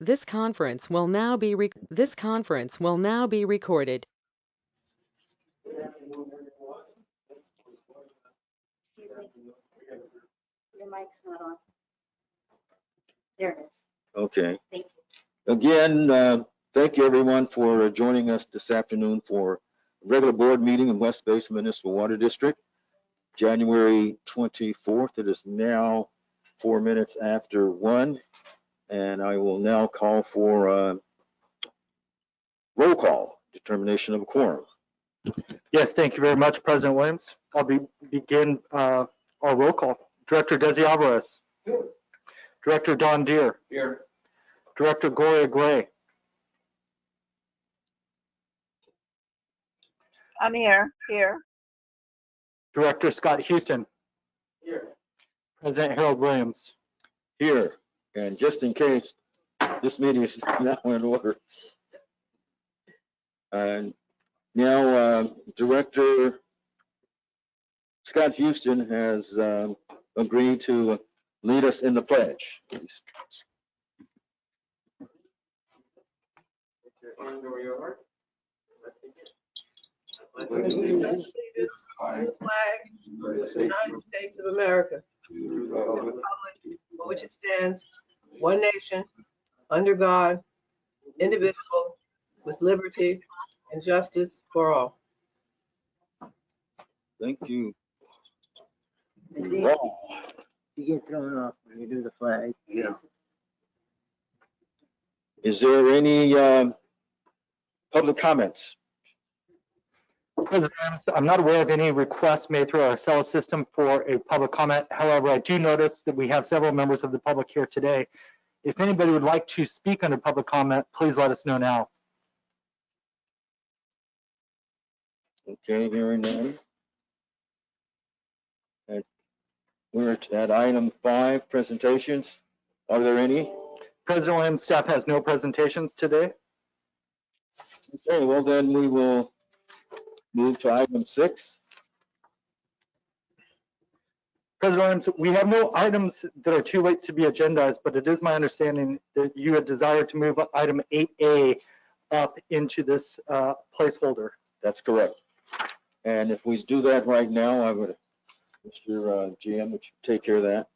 This conference will now be recorded. Your mic's not on. There it is. Okay. Thank you. Again, thank you everyone for joining us this afternoon for regular board meeting in West Basin Municipal Water District, January 24th. It is now 4 minutes after 1, and I will now call for roll call, determination of a quorum. Yes, thank you very much, President Williams. I'll begin our roll call. Director Desi Alvarez. Here. Director Don Deere. Here. Director Gloria Gray. I'm here. Director Scott Houston. Here. President Harold Williams. Here, and just in case, this meeting is now in order. And now, Director Scott Houston has agreed to lead us in the pledge. Allegiance to the flag of the United States of America, and the republic for which it stands, one nation, under God, indivisible, with liberty and justice for all. Thank you. You get thrown off when you do the flag. Yeah. Is there any public comments? President Williams, I'm not aware of any requests made through our cell system for a public comment. However, I do notice that we have several members of the public here today. If anybody would like to speak under public comment, please let us know now. Okay, hearing none. And we're at item 5, presentations. Are there any? President Williams, staff has no presentations today. Okay, well then we will move to item 6. President Williams, we have no items that are too late to be agendized, but it is my understanding that you had desired to move item 8A up into this placeholder. That's correct. And if we do that right now, I would, Mr. GM, would you take care of that?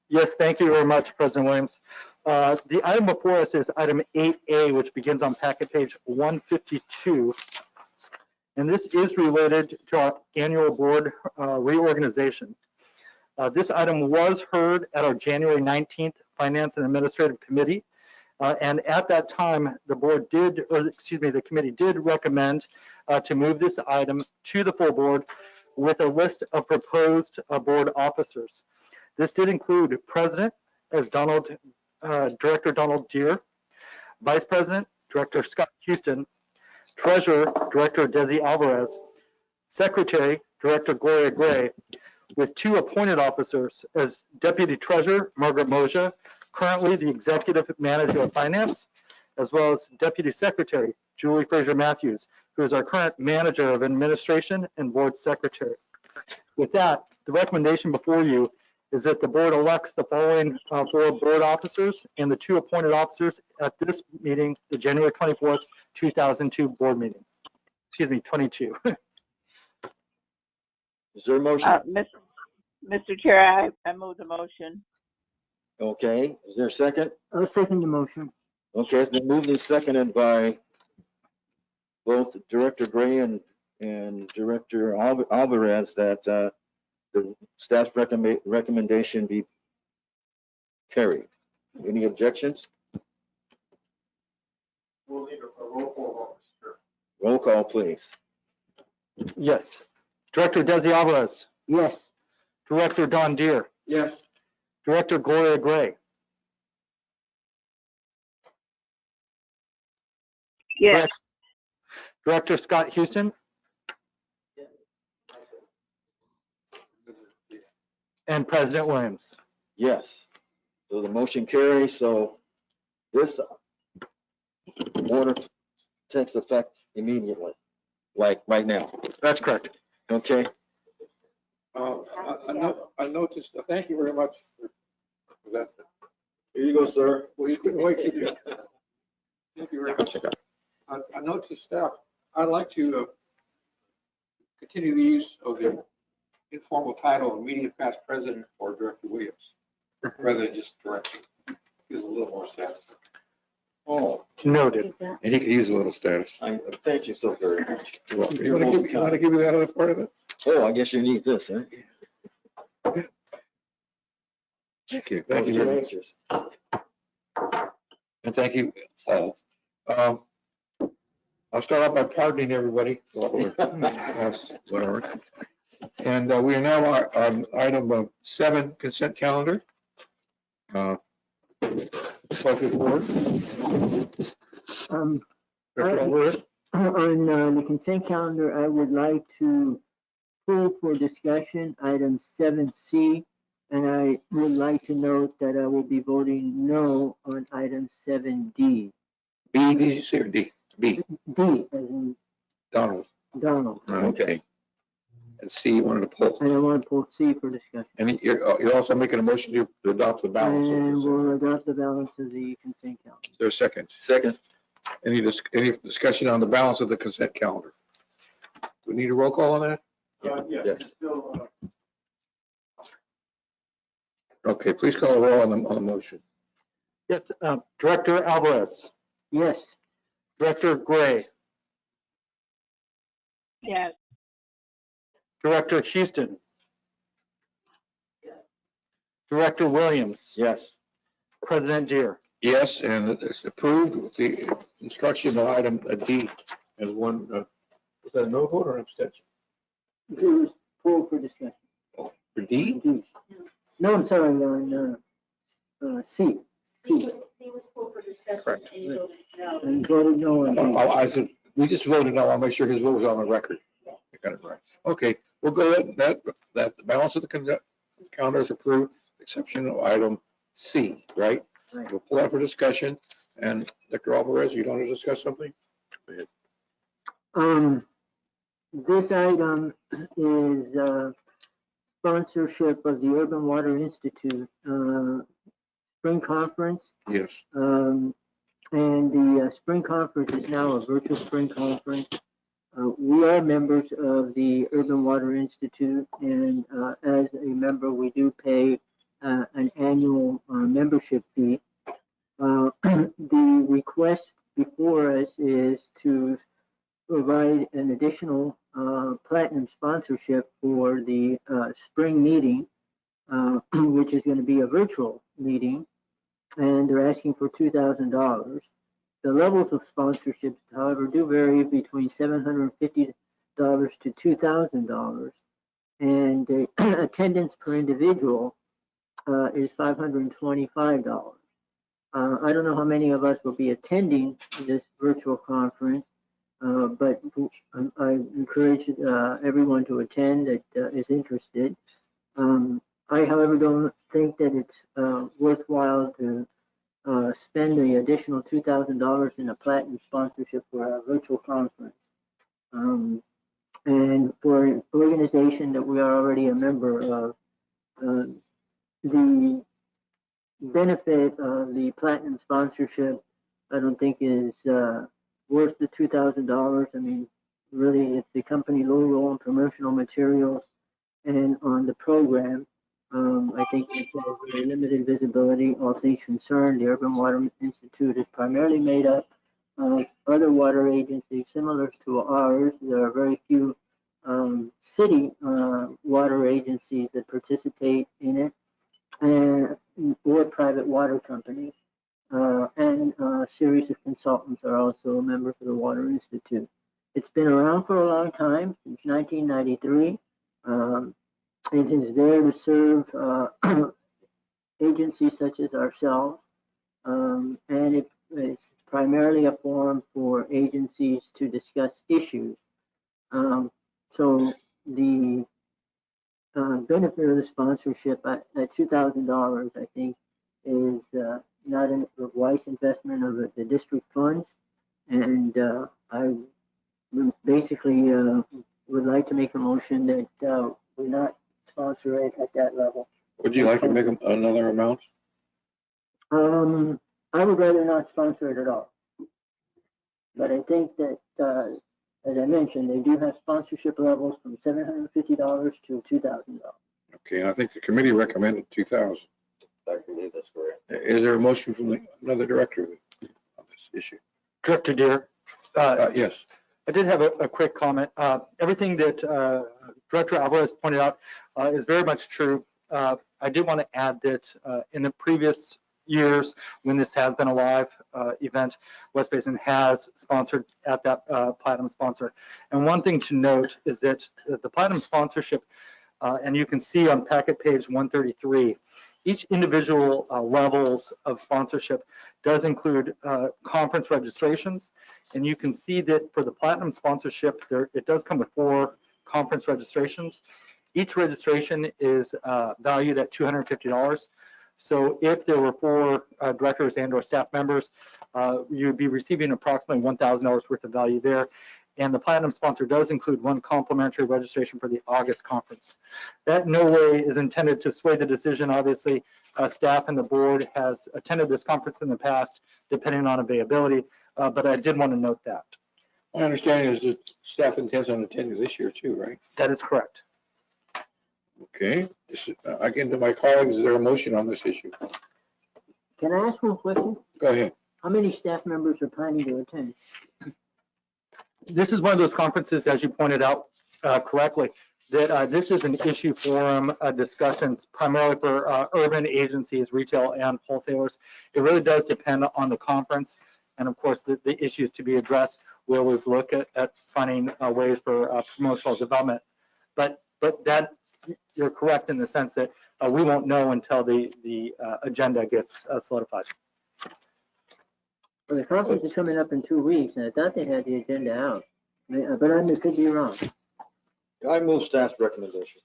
Yes, thank you very much, President Williams. The item before us is item 8A, which begins on packet page 152. And this is related to our annual board reorganization. This item was heard at our January 19th Finance and Administrative Committee. And at that time, the board did, or excuse me, the committee did recommend to move this item to the full board with a list of proposed board officers. This did include President as Director Donald Deere, Vice President, Director Scott Houston, Treasurer, Director Desi Alvarez, Secretary, Director Gloria Gray, with 2 appointed officers as Deputy Treasurer, Margaret Moja, currently the Executive Manager of Finance, as well as Deputy Secretary, Julie Fraser Matthews, who is our current Manager of Administration and Board Secretary. With that, the recommendation before you is that the board elects the following 4 board officers and the 2 appointed officers at this meeting, the January 24th, 2002 board meeting. Excuse me, 22. Is there a motion? Mr. Chair, I move the motion. Okay, is there a second? I'll second the motion. Okay, it's been moved and seconded by both Director Gray and Director Alvarez that the staff's recommendation be carried. Any objections? We'll need a roll call, Mr. Roll call, please. Yes. Director Desi Alvarez. Yes. Director Don Deere. Yes. Director Gloria Gray. Yes. Director Scott Houston. And President Williams. Yes. So the motion carries. So this order takes effect immediately, like right now. That's correct. Okay. I noticed, thank you very much for that. Here you go, sir. Well, you couldn't wait to do Thank you very much. I note to staff, I'd like to continue the use of the informal title immediate past president or Director Williams, rather than just director. Gives a little more sense. Oh, Noted. That- And he could use a little status. thank you so very much. You want to give me that other part of it? Oh, I guess you need this, huh? Thank you. Thank you very much. And thank you all. I'll start off by pardoning everybody. Whatever. And we are now on item 7, consent calendar. Focus board. Director Alvarez. On the consent calendar, I would like to pull for discussion item 7C, and I would like to note that I will be voting no on item 7D. B, did you say, or D? B, D, as in Donald. Donald, Okay. And C, you wanted to pull. and I want to pull C for discussion. And you're also making a motion to adopt the balance. of And this. we'll adopt the balance of the consent calendar. Is there a second? Second. Any discussion on the balance of the consent calendar? Do we need a roll call on that? Yes. Okay, please call a roll on the motion. Yes, Director Alvarez, Yes, Director Gray, Yes. Director Houston, Director Williams, Yes. President Deere. Yes, and it's approved with the instruction of item D as one, was that a no vote or an abstention? it was pulled for discussion. For D? D. No, I'm sorry, on C. C was pulled for discussion Correct. and you voted no. And voted no on D. I said, we just voted no, I'll make sure his vote was on the record. I got it right. Okay, we'll go ahead, that the balance of the calendar is approved, exception of item C, right? Right. We'll pull that for discussion, and Dr. Alvarez, you want to discuss something? This item is sponsorship of the Urban Water Institute spring conference. Yes. And the spring conference is now a virtual spring conference. We are members of the Urban Water Institute, and as a member, we do pay an annual membership fee. The request before us is to provide an additional platinum sponsorship for the spring meeting, which is going to be a virtual meeting, and they're asking for $2,000. The levels of sponsorships, however, do vary between $750 to $2,000, and the attendance per individual is $525. I don't know how many of us will be attending this virtual conference, but I encourage everyone to attend that is interested. I, however, don't think that it's worthwhile to spend the additional $2,000 in a platinum sponsorship for a virtual conference. And for an organization that we are already a member of, the benefit of the platinum sponsorship, I don't think is worth the $2,000. I mean, really, it's the company logo and promotional materials and on the program. I think it has very limited visibility. All things concerned, the Urban Water Institute is primarily made up of other water agencies similar to ours. There are very few city water agencies that participate in it, and or private water companies. And a series of consultants are also members of the Water Institute. It's been around for a long time, since 1993. It is there to serve agencies such as ourselves, and it's primarily a forum for agencies to discuss issues. So the benefit of the sponsorship at $2,000, I think, is not a wise investment of the district funds, and I basically would like to make a motion that we not sponsor it at that level. Would you like to make another amount? I would rather not sponsor it at all. But I think that, as I mentioned, they do have sponsorship levels from $750 to $2,000. Okay, and I think the committee recommended 2,000. I believe that's correct. Is there a motion from another director on this issue? Director Deere, Yes. I did have a quick comment. Everything that Director Alvarez pointed out is very much true. I did want to add that in the previous years, when this has been a live event, West Basin has sponsored at that platinum sponsor. And one thing to note is that the platinum sponsorship, and you can see on packet page 133, each individual levels of sponsorship does include conference registrations. And you can see that for the platinum sponsorship, it does come with 4 conference registrations. Each registration is valued at $250. So if there were 4 directors and or staff members, you'd be receiving approximately $1,000 worth of value there. And the platinum sponsor does include 1 complimentary registration for the August conference. That in no way is intended to sway the decision. Obviously, staff and the board has attended this conference in the past, depending on availability, but I did want to note that. My understanding is that staff intends on attending this year too, right? That is correct. Okay. Again, to my colleagues, is there a motion on this issue? Can I ask one question? Go ahead. How many staff members are planning to attend? This is one of those conferences, as you pointed out correctly, that this is an issue forum discussions primarily for urban agencies, retail and wholesalers. It really does depend on the conference. And of course, the issues to be addressed, we always look at finding ways for promotional development. But that, you're correct in the sense that we won't know until the agenda gets solidified. Well, the conference is coming up in 2 weeks, and I thought they had the agenda out, but I could be wrong. I move staff's recommendation.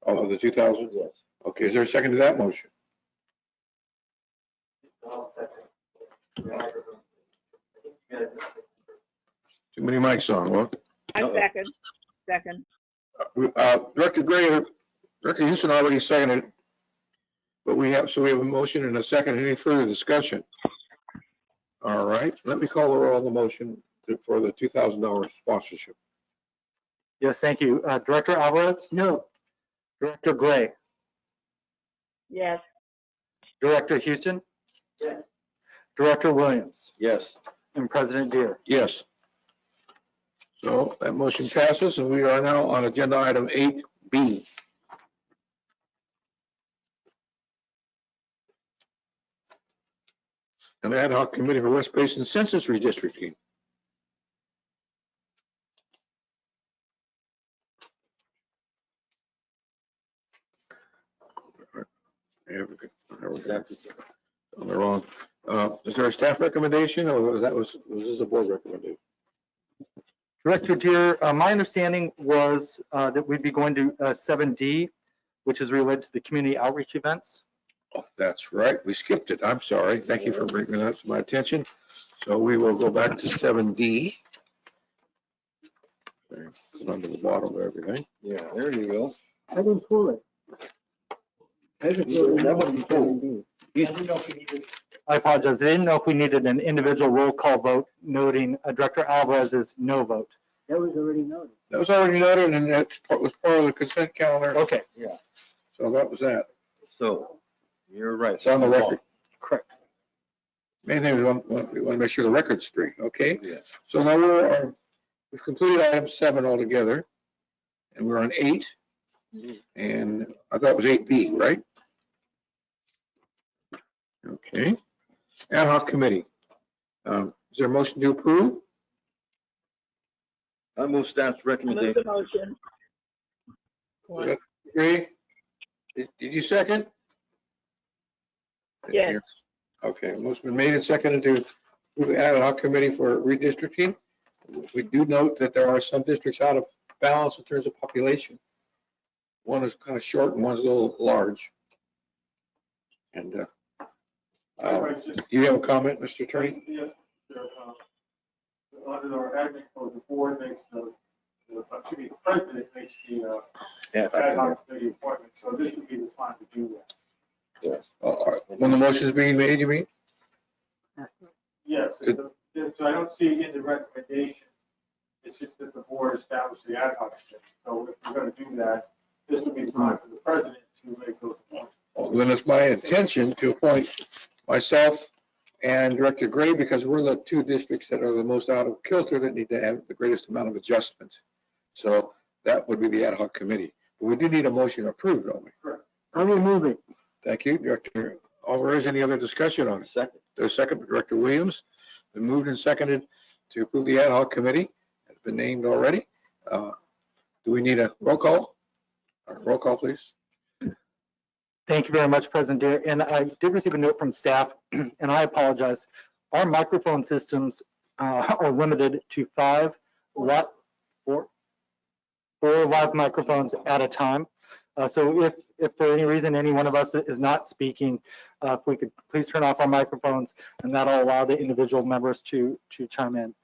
Oh, of the 2,000? Yes. Okay, is there a second to that motion? Too many mics on, well. I second. Director Gray, Director Houston already seconded, but we have a motion and a second. Any further discussion? All right, let me call the roll on the motion for the $2,000 sponsorship. Yes, thank you. Director Alvarez? No, Director Gray? Yes. Director Houston? Yes. Director Williams? Yes. And President Deere? Yes. So that motion passes, and we are now on agenda item 8B. An ad hoc committee for West Basin census redistricting. There we go. On the wrong. Is there a staff recommendation, or was this a board recommendation? Director Deere, my understanding was that we'd be going to 7D, which is related to the community outreach events. Oh, that's right. We skipped it. I'm sorry. Thank you for bringing that to my attention. So we will go back to 7D. Under the bottom of everything. Yeah, there you go. I didn't pull it. That wouldn't be cool. I apologize. I didn't know if we needed an individual roll call vote noting Director Alvarez's no vote. That was already noted. That was already noted, and that was part of the consent calendar. Okay, Yeah. So that was that. So you're right. It's on the record. correct. Main thing is we want to make sure the record's straight, okay? Yeah. So now we've completed item 7 altogether, and we're on 8. And I thought it was 8B, right? Okay. Ad hoc committee. Is there a motion to approve? I move staff's Move recommendation. the motion. Agree? Did you second? Yes. Okay, motion been made and seconded to approve ad hoc committee for redistricting. We do note that there are some districts out of balance in terms of population. One is kind of short and one's a little large. And do you have a comment, Mr. Attorney? Yes, under our admin code, the board makes the president makes the ad hoc committee appointment, so this would be the time to do that. Yes. When the motion is being made, you mean? Yes, if So I don't see in the recommendation, it's just that the board established the ad hoc committee. So if we're going to do that, this would be the time for the president to make those appointments. Well, then it's my intention to appoint myself and Director Gray, because we're the two districts that are the most out of kilter that need to have the greatest amount of adjustment. So that would be the ad hoc committee. But we do need a motion approved, don't we? Correct. I will move it. Thank you, Director Alvarez. Any other discussion on it? Second. There's a second, Director Williams. Been moved and seconded to approve the ad hoc committee. It's been named already. Do we need a roll call? Roll call, please. Thank you very much, President Deere. And I did receive a note from staff, and I apologize. Our microphone systems are limited to four live microphones at a time. So if for any reason any one of us is not speaking, if we could please turn off our microphones, and that'll allow the individual members to chime in.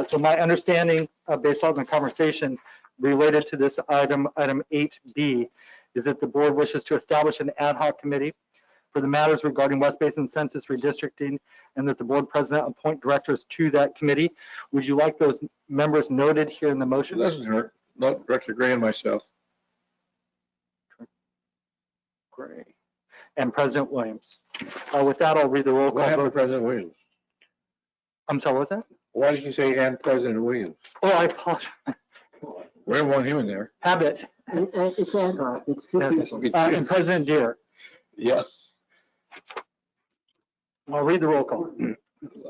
So my understanding, based on the conversation related to this item 8B, is that the board wishes to establish an ad hoc committee for the matters regarding West Basin census redistricting, and that the board president appoint directors to that committee. Would you like those members noted here in the It motion? doesn't hurt. Not Director Gray and myself. Great. And President Williams. With that, I'll read the roll What call happened to vote. President Williams? I'm sorry, what was that? Why did you say and President Williams? Oh, I apologize. We don't want him in there. It's Habit. ad hoc. It's two people. And President Deere. Yes. I'll read the roll call.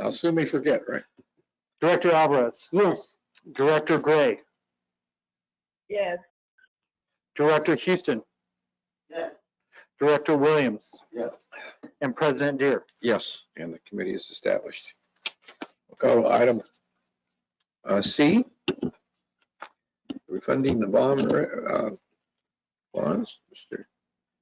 I'll assume he forget, right? Director Alvarez. Yes. Director Gray. Yes. Director Houston. Yes. Director Williams. Yes. And President Deere. Yes, and the committee is established. We'll go to item C, refunding the bonds. Mr.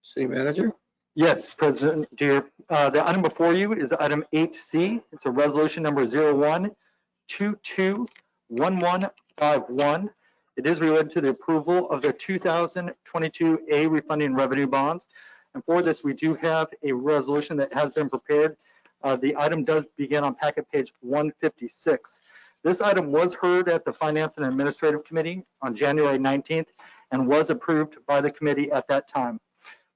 City Manager. Yes, President Deere. The item before you is item 8C. It's a resolution number 01221151. It is related to the approval of the 2022 A refunding revenue bonds. And for this, we do have a resolution that has been prepared. The item does begin on packet page 156. This item was heard at the Finance and Administrative Committee on January 19th and was approved by the committee at that time.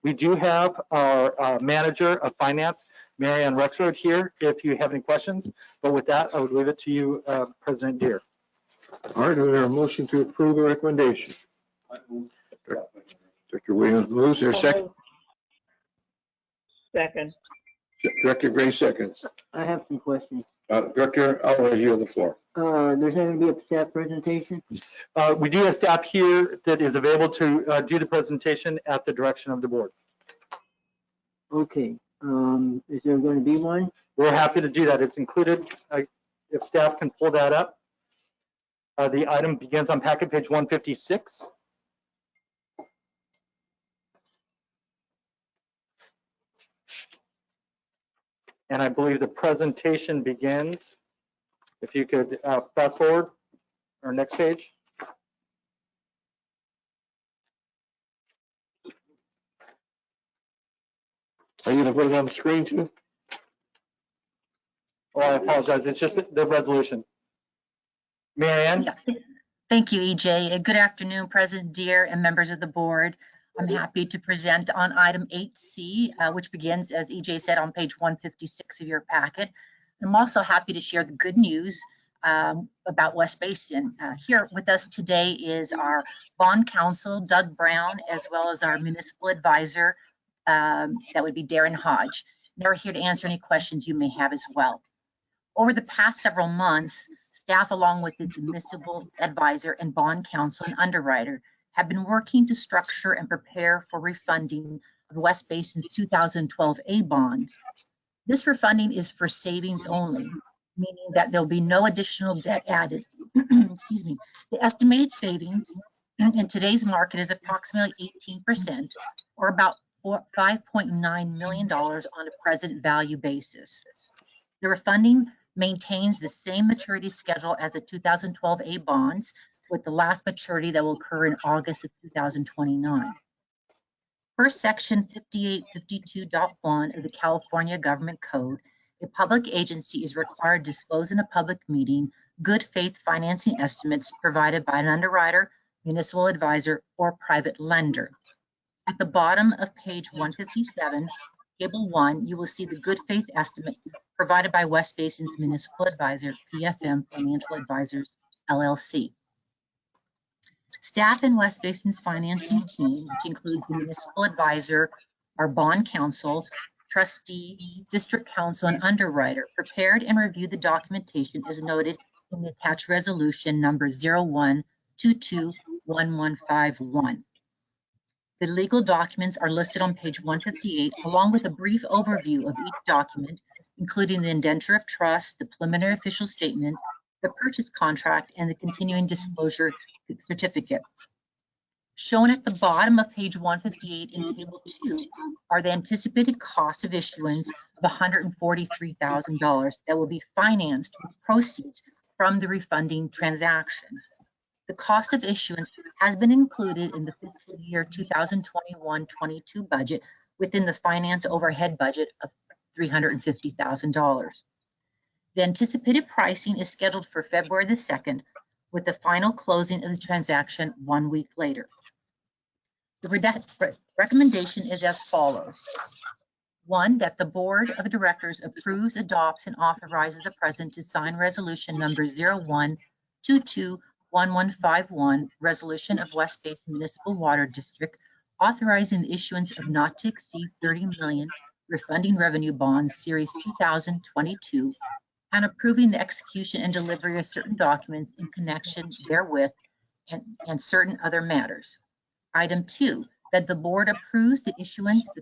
We do have our manager of finance, Mary Ann Rexroad, here if you have any questions. But with that, I would leave it to you, President Deere. All right, is there a motion to approve the recommendation? Director Williams moves. There a second? Second. Director Gray seconds. I have some questions. Director Alvarez, you have the floor. There's not going to be a staff presentation? We do have staff here that is available to do the presentation at the direction of the board. Okay. Is there going to be one? We're happy to do that. It's included. If staff can pull that up. The item begins on packet page 156. And I believe the presentation begins, if you could fast forward, or next page. Are you going to put it on the screen too? Oh, I apologize. It's just the resolution. Mary Ann? Yeah. Thank you, EJ. Good afternoon, President Deere and members of the board. I'm happy to present on item 8C, which begins, as EJ said, on page 156 of your packet. I'm also happy to share the good news about West Basin. Here with us today is our bond counsel, Doug Brown, as well as our municipal advisor, that would be Darren Hodge. They're here to answer any questions you may have as well. Over the past several months, staff, along with its municipal advisor and bond counsel and underwriter, have been working to structure and prepare for refunding of West Basin's 2012 A bonds. This refunding is for savings only, meaning that there'll be no additional debt added. Excuse me. The estimated savings in today's market is approximately 18%, or about $5.9 million on a present value basis. The refunding maintains the same maturity schedule as the 2012 A bonds, with the last maturity that will occur in August of 2029. Per section 5852.1 of the California Government Code, a public agency is required to disclose in a public meeting good faith financing estimates provided by an underwriter, municipal advisor, or private lender. At the bottom of page 157, Table 1, you will see the good faith estimate provided by West Basin's municipal advisor, PFM Financial Advisors, LLC. Staff in West Basin's financing team, which includes the municipal advisor, our bond counsel, trustee, district counsel, and underwriter, prepared and reviewed the documentation as noted in the attached resolution number 01221151. The legal documents are listed on page 158, along with a brief overview of each document, including the indenture of trust, the preliminary official statement, the purchase contract, and the continuing disclosure certificate. Shown at the bottom of page 158 in Table 2 are the anticipated cost of issuance of $143,000 that will be financed with proceeds from the refunding transaction. The cost of issuance has been included in the fiscal year 2021-22 budget within the finance overhead budget of $350,000. The anticipated pricing is scheduled for February the 2nd, with the final closing of the transaction 1 week later. The recommendation is as follows. 1, that the Board of Directors approves, adopts, and authorizes the President to sign resolution number 01221151, resolution of West Basin Municipal Water District, authorizing the issuance of not to exceed 30 million refunding revenue bonds, series 2022, and approving the execution and delivery of certain documents in connection therewith and certain other matters. Item 2, that the board approves the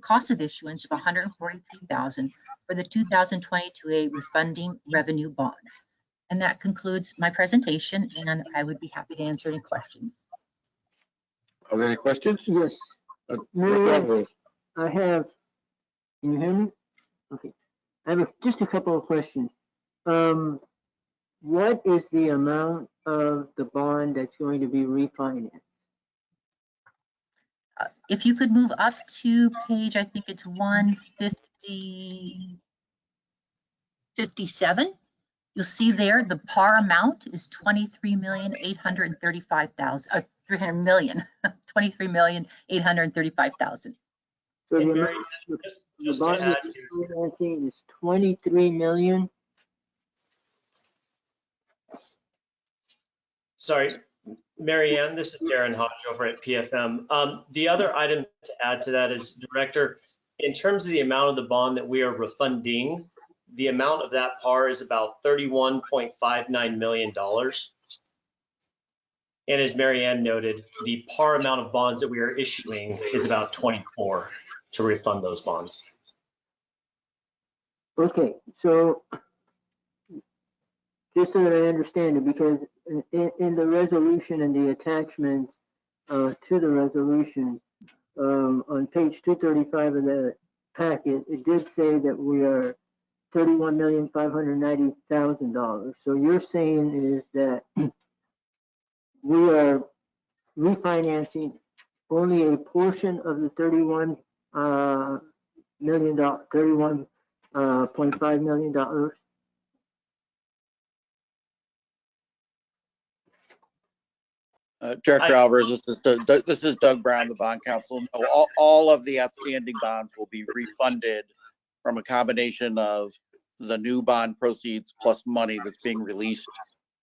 cost of issuance of $143,000 for the 2022A refunding revenue bonds. And that concludes my presentation, and I would be happy to answer any questions. Are there any questions? Yes, I have, can you hear me? Okay, I have just a couple of questions. What is the amount of the bond that's going to be refinanced? If you could move up to page, I think it's 157, you'll see there the par amount is $23,835,000, 300 million, $23,835,000. So the amount of the bond refinancing is 23 million. Sorry, Mary Ann, this is Darren Hodge over at PFM. The other item to add to that is, Director, in terms of the amount of the bond that we are refunding, the amount of that par is about $31.59 million. And as Mary Ann noted, the par amount of bonds that we are issuing is about 24 to refund those bonds. Okay, so just so that I understand it, because in the resolution and the attachments to the resolution, on page 235 of the packet, it did say that we are $31,590,000. So you're saying is that we are refinancing only a portion of the $31.5 million. Director Alvarez, this is Doug Brown, the bond counsel. No, all of the outstanding bonds will be refunded from a combination of the new bond proceeds plus money that's being released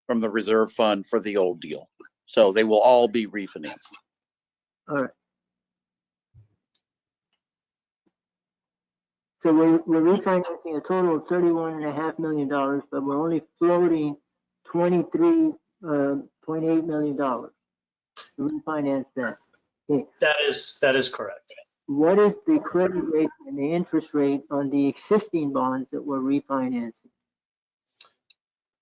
from the reserve fund for the old deal. So they will all be refinanced. All right. So we're refinancing a total of $31.5 million, but we're only floating $23.8 million to refinance that. Okay. That is correct. What is the credit rate and the interest rate on the existing bonds that we're refinancing?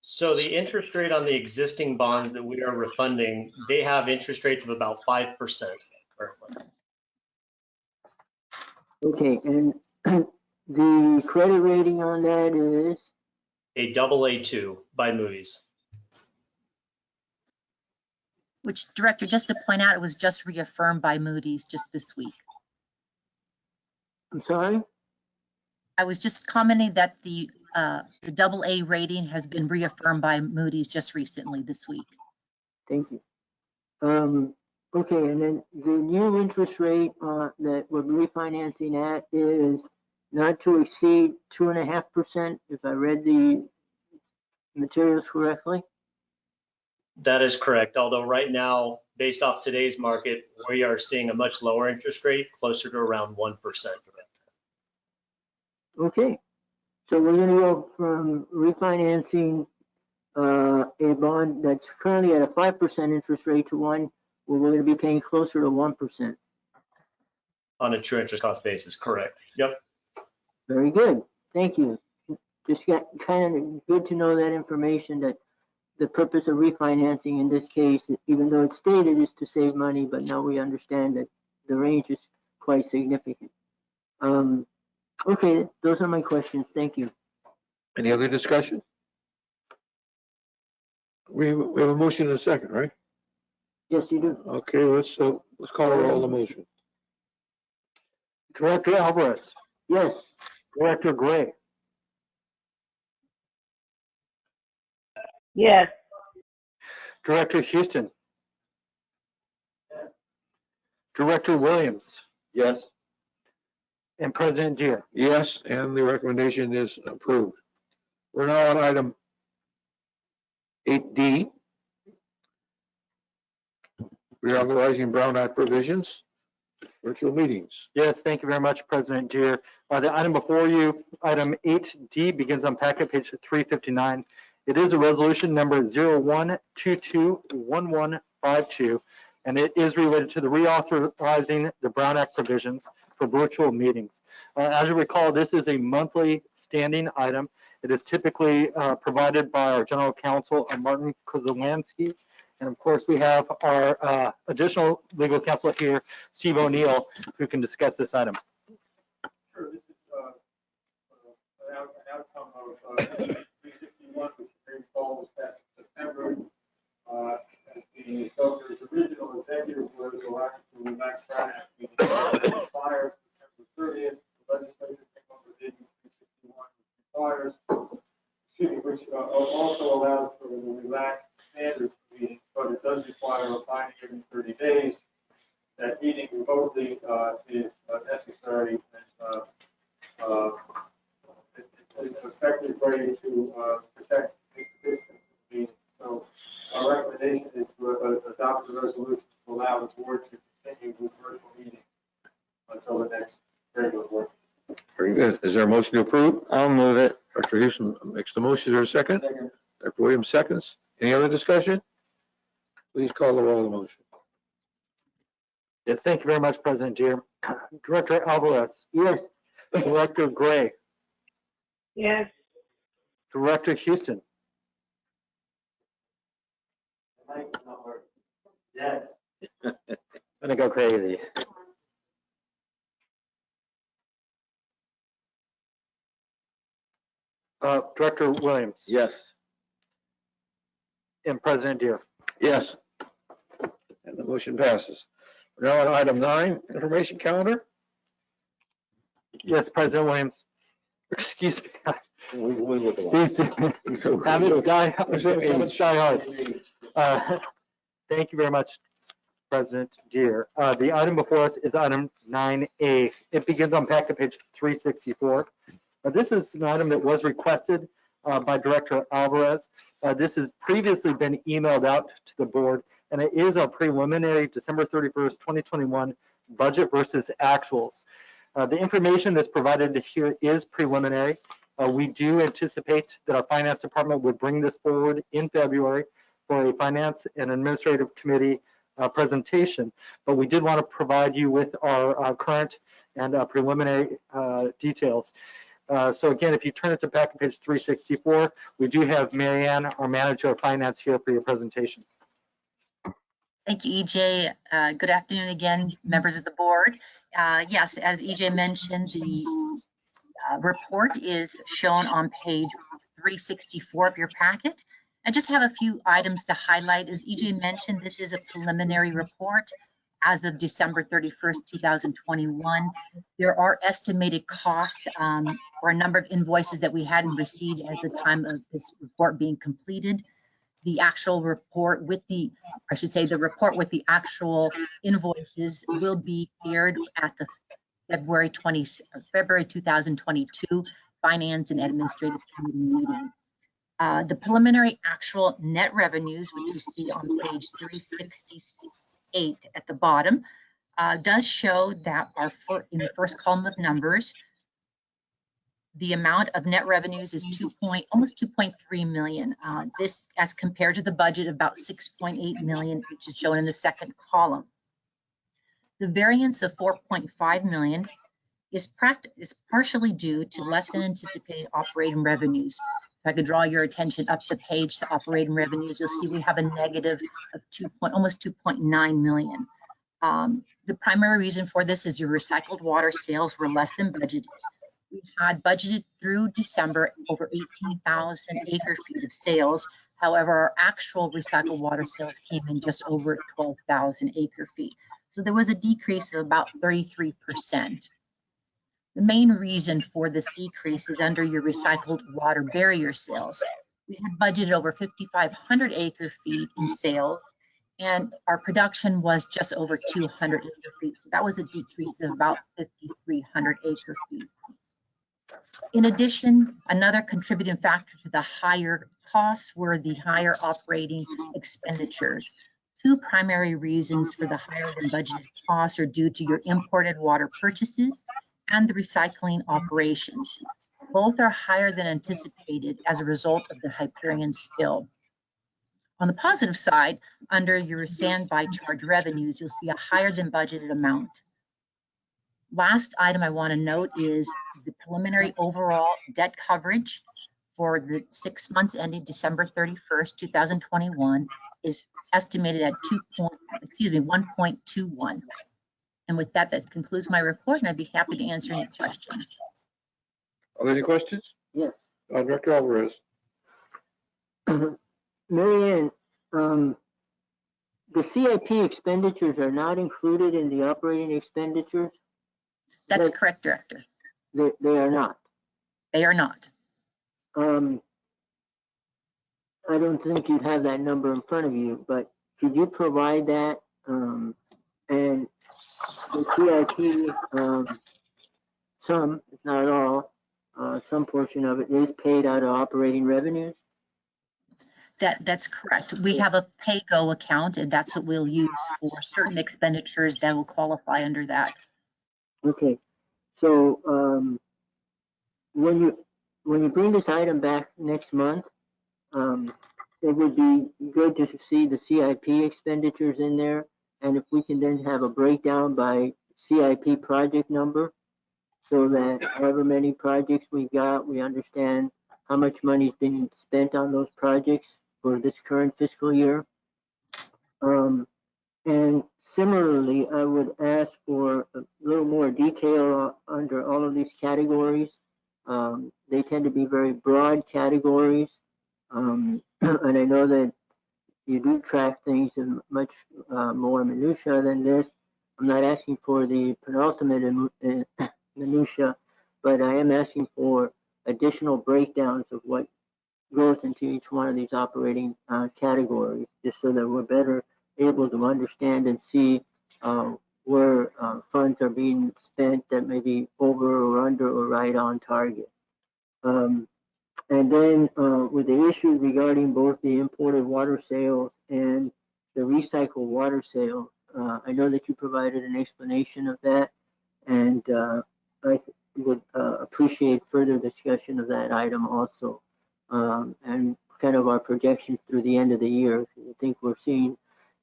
So the interest rate on the existing bonds that we are refunding, they have interest rates of about 5% currently. Okay, and the credit rating on that is? A AA2 by Moody's. Which, Director, just to point out, it was just reaffirmed by Moody's just this week. I'm sorry? I was just commenting that the The AA rating has been reaffirmed by Moody's just recently this week. Thank you. Okay, and then the new interest rate that we're refinancing at is not to exceed 2.5%, if I read the materials correctly. That is correct. Although right now, based off today's market, we are seeing a much lower interest rate, closer to around 1%. Okay, so we're gonna go from refinancing a bond that's currently at a 5% interest rate to one where we're gonna be paying closer to 1%. On a true interest cost basis, correct. Yep. Very good, thank you. Just got kind of good to know that information, that the purpose of refinancing in this case, even though it's stated, is to save money, but now we understand that the range is quite significant. Okay, those are my questions. Thank you. Any other discussion? We have a motion and a second, right? Yes, you do. Okay, let's call it all the motion. Director Alvarez, Yes. Director Gray, Yes. Director Houston, Director Williams, Yes. and President Deere. Yes, and the recommendation is approved. We're now on item 8D. Reorganizing Brown Act provisions, virtual meetings. Yes, thank you very much, President Deere. The item before you, item 8D, begins on packet page 359. It is a resolution number 01221152, and it is related to the reauthorizing the Brown Act provisions for virtual meetings. As you recall, this is a monthly standing item. It is typically provided by our General Counsel, Martin Kozłowski. And of course, we have our additional legal counsel here, Steve O'Neill, who can discuss this item. Sure, this is an outcome of 361, which you may recall was passed in September. As the governor's original executive order allowed to relax Brown Act meetings expires September 30th. The legislature came up with 361, which requires, which also allows for the relaxed standards meeting, but it does require a finding every 30 days. That meeting remotely is necessary and it's an effective way to protect the participants of the meeting. So our recommendation is to adopt the resolution to allow the board to continue with virtual meetings until the next regular board. Very good. Is there a motion to approve? I'll move it. Dr. Houston makes the motion. Is there a second? Second. Dr. Williams seconds. Any other discussion? Please call the roll of the motion. Yes, thank you very much, President Deere. Director Alvarez. Yes. Director Gray. Yes. Director Houston. Yes. Gonna go crazy. Director Williams. Yes. And President Deere. Yes. And the motion passes. We're now on item 9, information calendar. Yes, President Williams. Excuse me. We look alike. Please have it die hard. Thank you very much, President Deere. The item before us is item 9A. It begins on packet page 364. This is an item that was requested by Director Alvarez. This has previously been emailed out to the board, and it is a preliminary December 31st, 2021 budget versus actuals. The information that's provided here is preliminary. We do anticipate that our finance department would bring this forward in February for a finance and administrative committee presentation, but we did want to provide you with our current and preliminary details. So again, if you turn it to back to page 364, we do have Marianne, our manager of finance, here for your presentation. Thank you, EJ. Good afternoon again, members of the board. Yes, as EJ mentioned, the report is shown on page 364 of your packet. I just have a few items to highlight. As EJ mentioned, this is a preliminary report. as of December 31st, 2021. There are estimated costs for a number of invoices that we hadn't received at the time of this report being completed. The actual report with the, I should say, the report with the actual invoices will be aired at the February 2022 Finance and Administrative Committee meeting. The preliminary actual net revenues, which you see on page 368 at the bottom, does show that in the first column of numbers, the amount of net revenues is almost 2.3 million. This as compared to the budget of about 6.8 million, which is shown in the second column. The variance of 4.5 million is partially due to less than anticipated operating revenues. If I could draw your attention up the page to operating revenues, you'll see we have a negative of almost 2.9 million. The primary reason for this is your recycled water sales were less than budgeted. We had budgeted through December over 18,000 acre feet of sales. However, our actual recycled water sales came in just over 12,000 acre feet. So there was a decrease of about 33%. The main reason for this decrease is under your recycled water barrier sales. We had budgeted over 5,500 acre feet in sales, and our production was just over 200 acre feet. So that was a decrease of about 5,300 acre feet. In addition, another contributing factor to the higher costs were the higher operating expenditures. Two primary reasons for the higher than budgeted costs are due to your imported water purchases and the recycling operations. Both are higher than anticipated as a result of the Hyperion spill. On the positive side, under your standby charge revenues, you'll see a higher than budgeted amount. Last item I want to note is the preliminary overall debt coverage for the 6 months ending December 31st, 2021 is estimated at 1.21. And with that, that concludes my report, and I'd be happy to answer any questions. Are there any questions? Yes. Director Alvarez. Marianne, the CIP expenditures are not included in the operating expenditures? That's correct, Director. They are not? They are not. I don't think you'd have that number in front of you, but could you provide that? And the CIP, some, if not all, some portion of it is paid out of operating revenues? That's correct. We have a pay-go account, and that's what we'll use for certain expenditures that will qualify under that. Okay, so when you bring this item back next month, it would be good to see the CIP expenditures in there, and if we can then have a breakdown by CIP project number, so that however many projects we got, we understand how much money's been spent on those projects for this current fiscal year. And similarly, I would ask for a little more detail under all of these categories. They tend to be very broad categories. And I know that you do track things in much more minutia than this. I'm not asking for the penultimate minutia, but I am asking for additional breakdowns of what goes into each one of these operating categories, just so that we're better able to understand and see where funds are being spent that may be over or under or right on target. And then with the issue regarding both the imported water sales and the recycled water sales, I know that you provided an explanation of that, and I would appreciate further discussion of that item also, and kind of our projections through the end of the year. I think we're seeing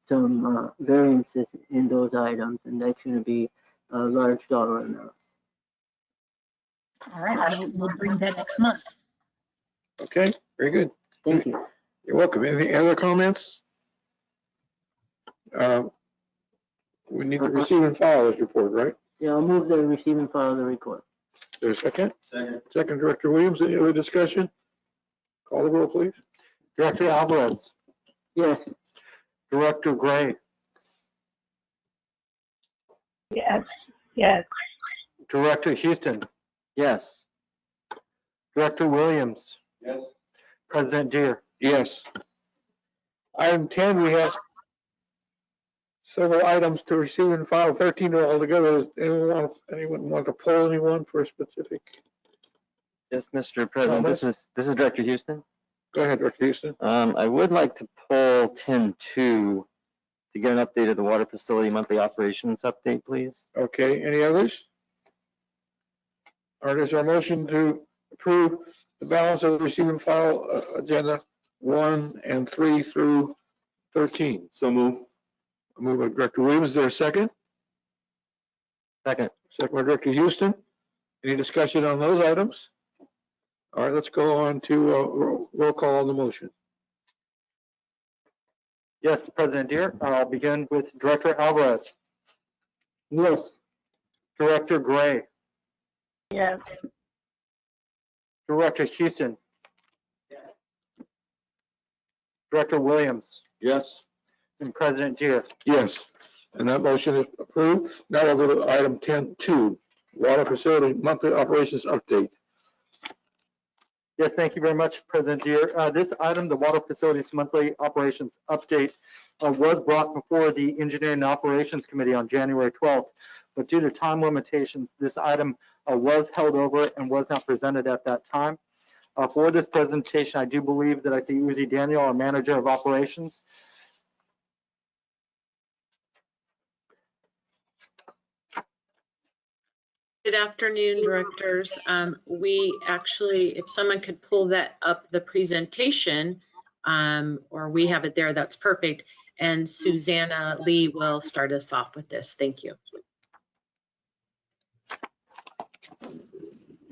some variances in those items, and that's going to be a large dollar amount. All right, we'll bring that next month. Okay, very good. Thank you. You're welcome. Any other comments? We need to receive and file this report, right? Yeah, I'll move the receive and file the report. There's a second? Second, Director Williams. Any other discussion? Call the roll, please. Director Alvarez, Yes. Director Gray, Yes. Yes. Director Houston, Yes. Director Williams, Yes. President Deere. Yes. Item 10, we have several items to receive and file, 13 altogether. Does anyone want to poll anyone for a specific? Yes, Mr. President, this is Director Houston. Go ahead, Director Houston. I would like to pull 10-2 to get an update of the water facility monthly operations update, please. Okay, any others? All right, is there a motion to approve the balance of the receive and file agenda 1 and 3 through 13? So move. Move by Director Williams. Is there a second? Second. Second by Director Houston. Any discussion on those items? All right, let's go on to roll call on the motion. Yes, President Deere. I'll begin with Director Alvarez. Yes. Director Gray, Yes. Director Houston, Director Williams, Yes. and President Deere. Yes, and that motion is approved. Now we'll go to item 10-2, water facility monthly operations update. Yes, thank you very much, President Deere. This item, the Water Facilities Monthly Operations Update, was brought before the Engineering and Operations Committee on January 12th, but due to time limitations, this item was held over and was not presented at that time. For this presentation, I do believe that I see Uzi Daniel, our Manager of Operations. Good afternoon, directors. We actually, if someone could pull that up, the presentation, or we have it there, that's perfect. And Susanna Lee will start us off with this. Thank you.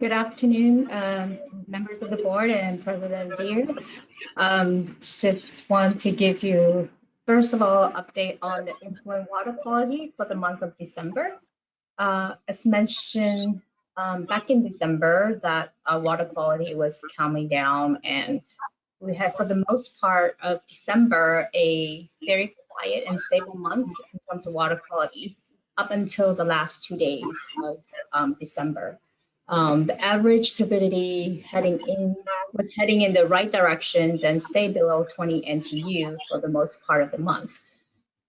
Good afternoon, members of the board and President Deere. Just want to give you, first of all, update on the influent water quality for the month of December. As mentioned back in December, that our water quality was calming down, and we had, for the most part of December, a very quiet and stable month in terms of water quality up until the last 2 days of December. The average turbidity was heading in the right directions and stayed below 20 NTU for the most part of the month.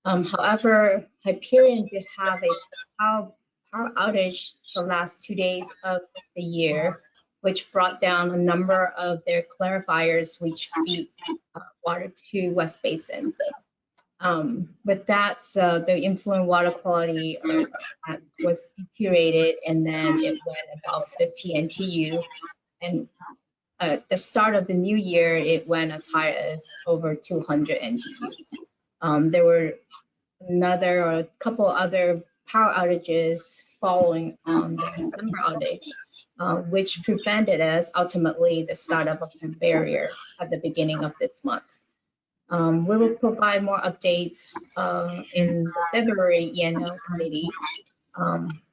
However, Hyperion did have a power outage the last 2 days of the year, which brought down a number of their clarifiers which feed water to West Basin. With that, the influent water quality was deteriorated, and then it went about 50 NTU. And at the start of the new year, it went as high as over 200 NTU. There were a couple other power outages following on the December outage, which prevented us ultimately the startup of the barrier at the beginning of this month. We will provide more updates in the February ENO committee,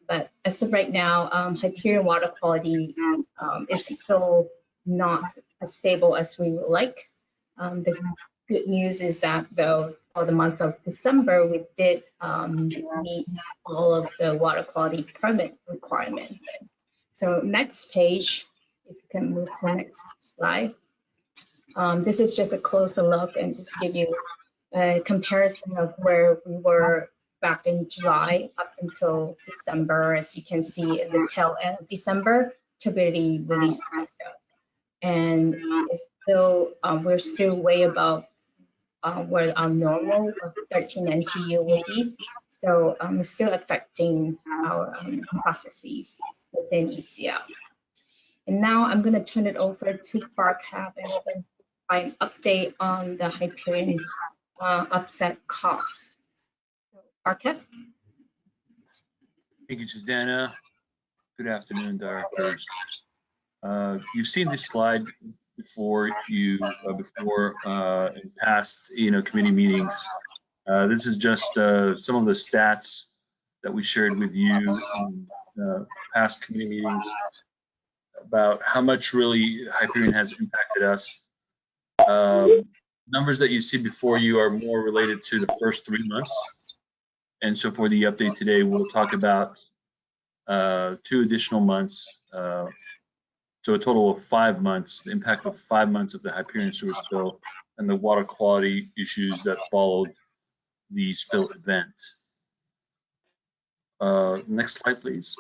but as of right now, Hyperion water quality is still not as stable as we would like. The good news is that, though, for the month of December, we did meet all of the water quality permit requirement. So next page, if you can move to the next slide. This is just a closer look and just give you a comparison of where we were back in July up until December. As you can see in the tail end of December, turbidity really spiked up. And it's still, we're still way above where our normal of 13 NTU will be. So it's still affecting our processes within ECL. And now I'm going to turn it over to Barcap and an update on the Hyperion upset costs. Barcap? Thank you, Susanna. Good afternoon, directors. You've seen this slide before in past committee meetings. This is just some of the stats that we shared with you in past committee meetings about how much really Hyperion has impacted us. Numbers that you see before you are more related to the first 3 months. And so for the update today, we'll talk about 2 additional months, so a total of 5 months, the impact of 5 months of the Hyperion sewer spill and the water quality issues that followed the spill event. Next slide, please.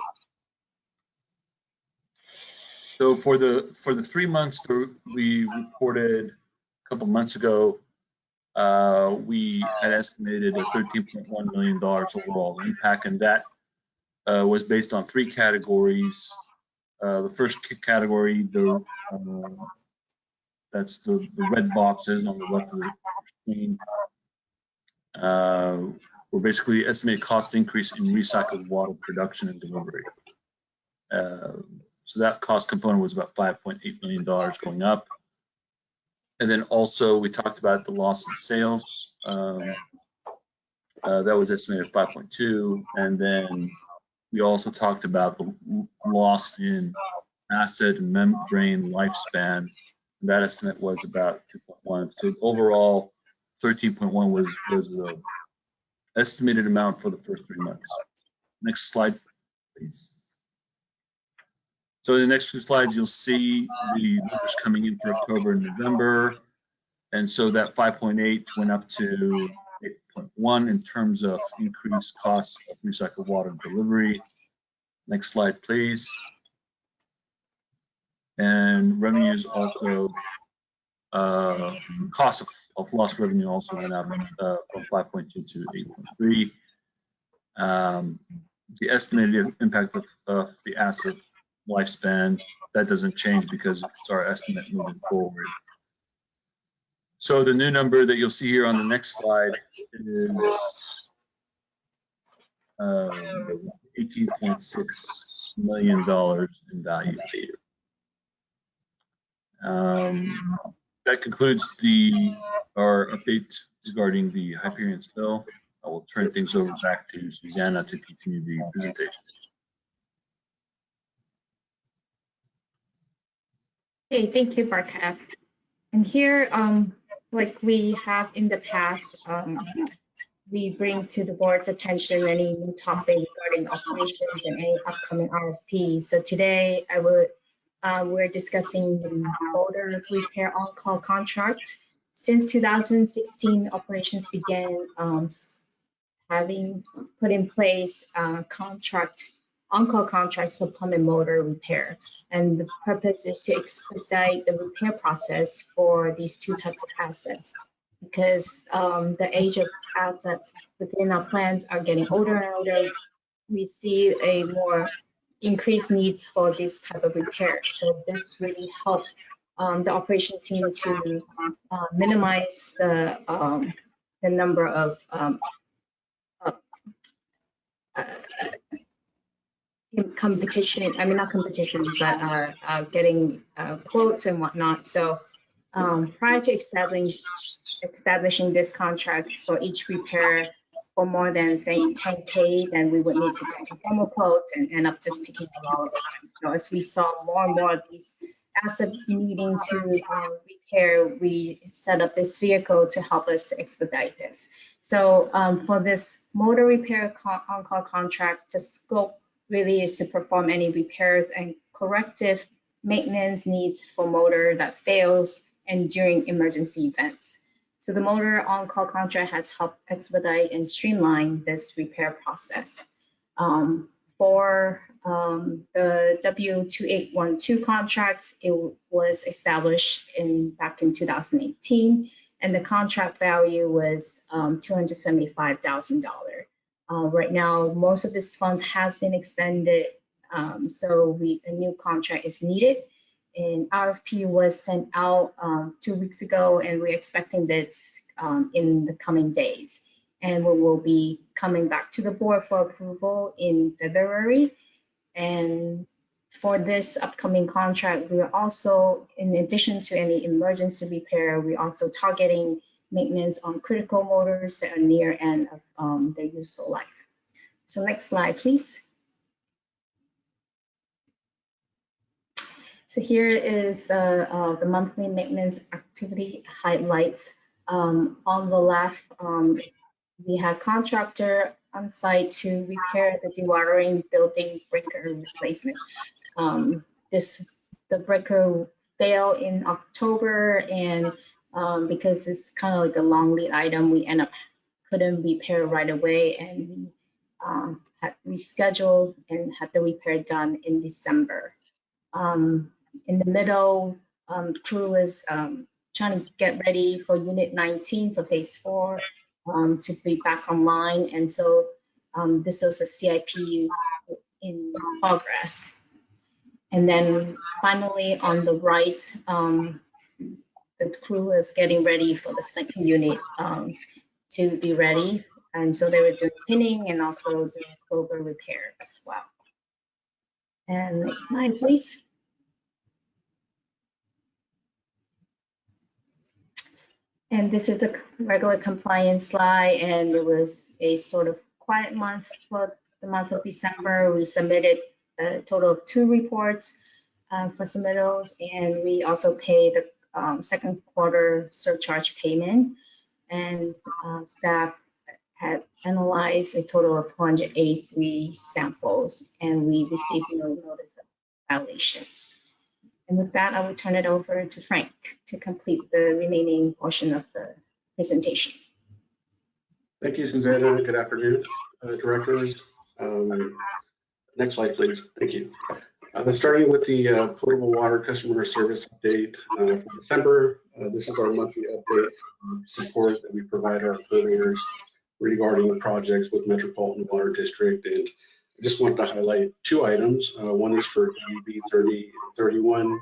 So for the 3 months that we reported a couple months ago, we had estimated a $13.1 million overall impact, and that was based on 3 categories. The first category, that's the red boxes on the left of the screen, were basically estimated cost increase in recycled water production and delivery. So that cost component was about $5.8 million going up. And then also we talked about the loss in sales. That was estimated at 5.2. And then we also talked about the loss in acid and membrane lifespan. That estimate was about 2.1. So overall, 13.1 was the estimated amount for the first 3 months. Next slide, please. So in the next 2 slides, you'll see the numbers coming in for October and November. And so that 5.8 went up to 8.1 in terms of increased costs of recycled water delivery. Next slide, please. And revenues also, cost of lost revenue also went up from 5.2 to 8.3. The estimated impact of the asset lifespan, that doesn't change because it's our estimate moving forward. So the new number that you'll see here on the next slide is $18.6 million in value. That concludes our update regarding the Hyperion spill. I will turn things over back to Susanna to continue the presentation. Okay, thank you, Barkev. And here, like we have in the past, we bring to the board's attention any new topic regarding operations and any upcoming RFP. So today, we're discussing the motor repair on-call contract. Since 2016, operations began having put in place on-call contracts for pump and motor repair. And the purpose is to expedite the repair process for these 2 types of assets, because the age of assets within our plants are getting older and older. We see a more increased needs for this type of repair. So this really helped the operation team to minimize the number of competition, I mean, not competition, but getting quotes and whatnot. So prior to establishing this contract for each repair for more than 10K, then we would need to get formal quotes and end up just taking a lot of time. So as we saw more and more of these assets needing to repair, we set up this vehicle to help us to expedite this. So for this motor repair on-call contract, the scope really is to perform any repairs and corrective maintenance needs for motor that fails and during emergency events. So the motor on-call contract has helped expedite and streamline this repair process. For the W2812 contracts, it was established back in 2018, and the contract value was $275,000. Right now, most of this fund has been expended, so a new contract is needed. And RFP was sent out 2 weeks ago, and we're expecting this in the coming days. And we will be coming back to the board for approval in February. And for this upcoming contract, we are also, in addition to any emergency repair, we're also targeting maintenance on critical motors that are near end of their useful life. So next slide, please. So here is the monthly maintenance activity highlights. On the left, we have contractor on site to repair the dewatering building breaker replacement. The breaker failed in October, and because it's kind of like a long lead item, we couldn't repair right away, and we had rescheduled and had the repair done in December. In the middle, the crew was trying to get ready for Unit 19 for Phase 4 to be back online, and so this was a CIP in progress. And then finally on the right, the crew was getting ready for the second unit to be ready. And so they were doing pinning and also doing clover repair as well. And next slide, please. And this is the regular compliance slide, and it was a sort of quiet month for the month of December. We submitted a total of 2 reports for submittals, and we also paid the second quarter surcharge payment, and staff had analyzed a total of 483 samples, and we received no notice of violations. And with that, I will turn it over to Frank to complete the remaining portion of the presentation. Thank you, Susanna. Good afternoon, directors. Next slide, please. Thank you. Starting with the potable water customer service update for December. This is our monthly update support that we provide our purveyors regarding projects with Metropolitan Water District. And I just wanted to highlight 2 items. One is for WB 3031,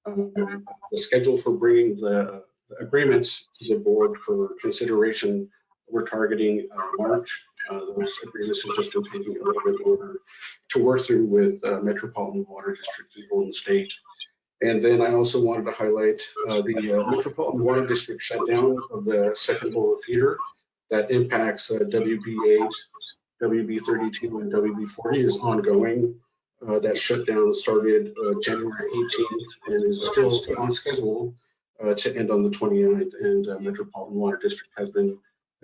the schedule for bringing the agreements to the board for consideration. We're targeting March. Those agreements have just been taking a little bit longer to work through with Metropolitan Water District in Golden State. And then I also wanted to highlight the Metropolitan Water District shutdown of the second lower feeder that impacts WB8, WB32, and WB40 is ongoing. That shutdown started January 18th and is still on schedule to end on the 29th. And Metropolitan Water District has been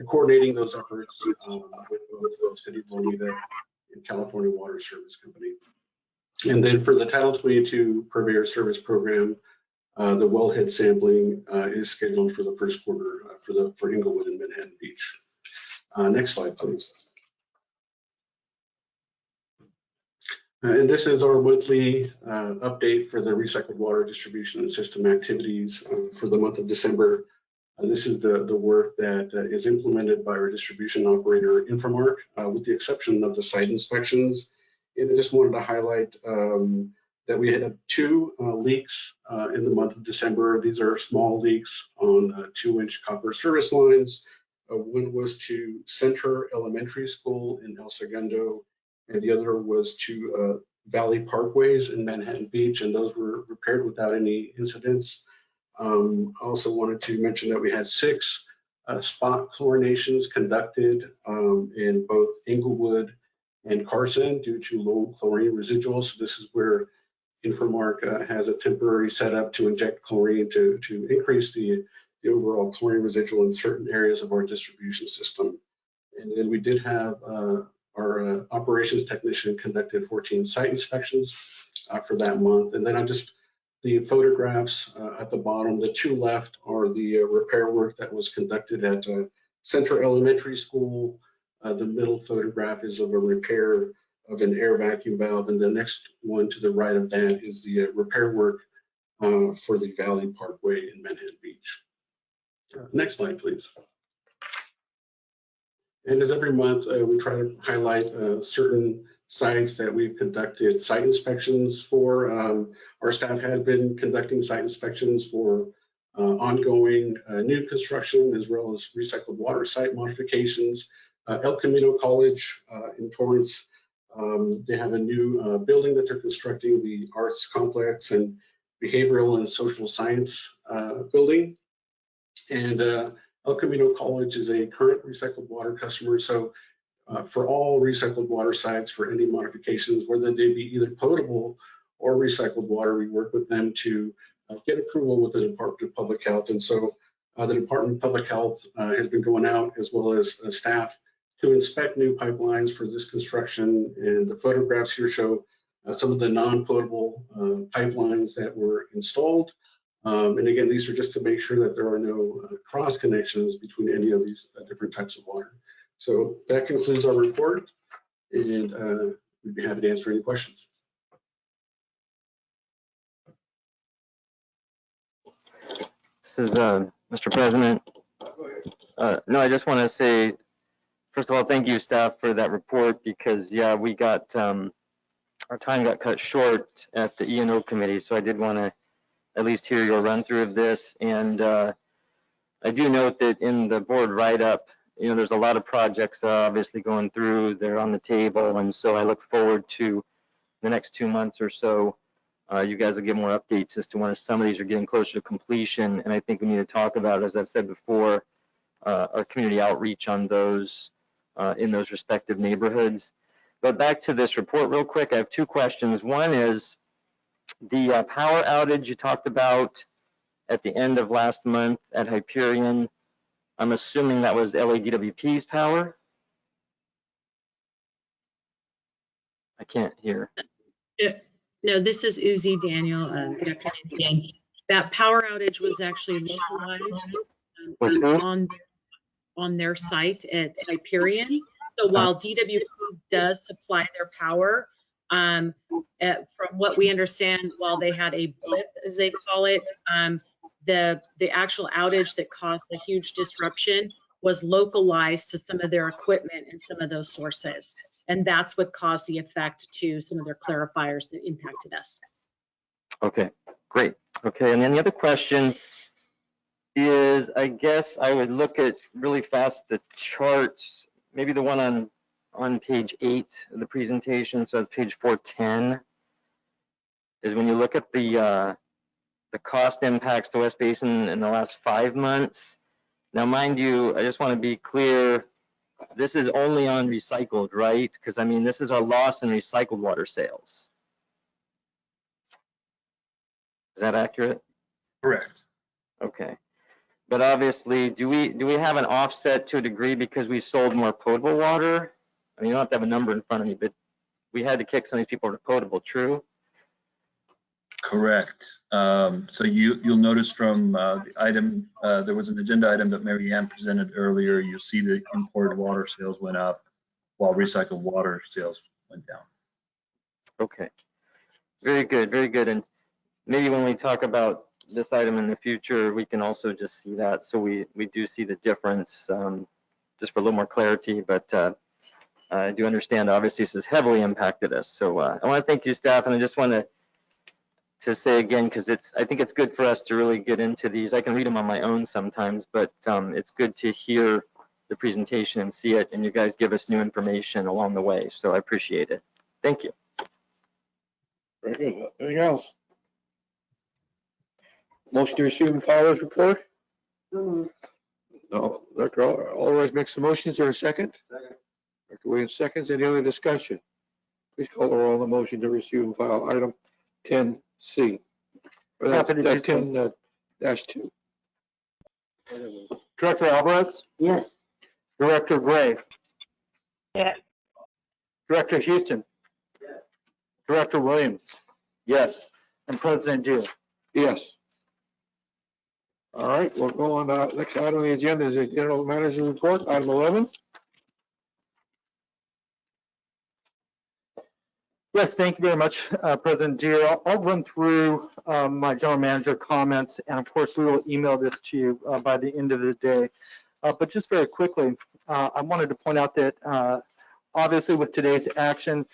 coordinating those efforts with both the City of Lomita and California Water Service Company. And then for the Title 22 Purveyor Service Program, the wellhead sampling is scheduled for the first quarter for Inglewood and Manhattan Beach. Next slide, please. And this is our monthly update for the recycled water distribution and system activities for the month of December. This is the work that is implemented by our distribution operator, Infomark, with the exception of the site inspections. And I just wanted to highlight that we had 2 leaks in the month of December. These are small leaks on 2-inch copper service lines. One was to Center Elementary School in El Segundo, and the other was to Valley Parkways in Manhattan Beach, and those were repaired without any incidents. I also wanted to mention that we had 6 spot chlorinations conducted in both Inglewood and Carson due to low chlorine residuals. So this is where Infomark has a temporary setup to inject chlorine to increase the overall chlorine residual in certain areas of our distribution system. And then we did have our operations technician conducted 14 site inspections for that month. And then the photographs at the bottom, the 2 left are the repair work that was conducted at Center Elementary School. The middle photograph is of a repair of an air vacuum valve, and the next one to the right of that is the repair work for the Valley Parkway in Manhattan Beach. Next slide, please. And as every month, we try to highlight certain sites that we've conducted site inspections for. Our staff had been conducting site inspections for ongoing new construction as well as recycled water site modifications. El Camino College in Torrance, they have a new building that they're constructing, the Arts Complex and Behavioral and Social Science building. And El Camino College is a current recycled water customer. So for all recycled water sites, for any modifications, whether they be either potable or recycled water, we work with them to get approval with the Department of Public Health. And so the Department of Public Health has been going out, as well as staff, to inspect new pipelines for this construction. And the photographs here show some of the non-potable pipelines that were installed. And again, these are just to make sure that there are no cross connections between any of these different types of water. So that concludes our report, and we'd be happy to answer any questions. This is Mr. President. No, I just want to say, first of all, thank you, staff, for that report, because, yeah, we got, our time got cut short at the E&O committee, so I did want to at least hear your run through of this. And I do note that in the board write-up, you know, there's a lot of projects obviously going through, they're on the table, and so I look forward to the next 2 months or so. You guys will get more updates as to when some of these are getting closer to completion, and I think we need to talk about, as I've said before, our community outreach on those in those respective neighborhoods. But back to this report real quick, I have two questions. One is the power outage you talked about at the end of last month at Hyperion. I'm assuming that was LADWP's power? I can't hear. No, this is Uzi Daniel. Good afternoon again. That power outage was actually localized on their site at Hyperion. So while DWP does supply their power, from what we understand, while they had a blip, as they call it, the actual outage that caused the huge disruption was localized to some of their equipment and some of those sources. And that's what caused the effect to some of their clarifiers that impacted us. Okay, great. Okay, and then the other question is, I guess I would look at really fast the charts, maybe the one on page 8 of the presentation, so it's page 410, is when you look at the cost impacts to West Basin in the last 5 months. Now, mind you, I just want to be clear, this is only on recycled, right? Because, I mean, this is our loss in recycled water sales. Is that accurate? Correct. Okay. But obviously, do we have an offset to a degree because we sold more potable water? I mean, you don't have to have a number in front of me, but we had to kick some of these people to potable, true? Correct. So you'll notice from the item, there was an agenda item that Mary Ann presented earlier. You'll see the imported water sales went up while recycled water sales went down. Okay. Very good, very good. And maybe when we talk about this item in the future, we can also just see that. So we do see the difference, just for a little more clarity. But I do understand, obviously, this has heavily impacted us. So I want to thank you, staff, and I just want to say again, because I think it's good for us to really get into these. I can read them on my own sometimes, but it's good to hear the presentation and see it, and you guys give us new information along the way. So I appreciate it. Thank you. Very good. Anything else? Motion to receive and file this report? No. Director Alvarez makes the motion. Is there a second? Second. Director Williams seconds. Any other discussion? Please call the roll on the motion to receive and file item 10C. Happy to do so. 10-2. Director Alvarez? Yes. Director Gray? Yes. Director Houston? Yes. Director Williams? Yes. And President Due? Yes. All right, we'll go on. Next item on the agenda is the general manager's report, item 11. Yes, thank you very much, President Deere. I'll run through my general manager comments, and of course, we will email this to you by the end of the day. But just very quickly, I wanted to point out that obviously with today's action,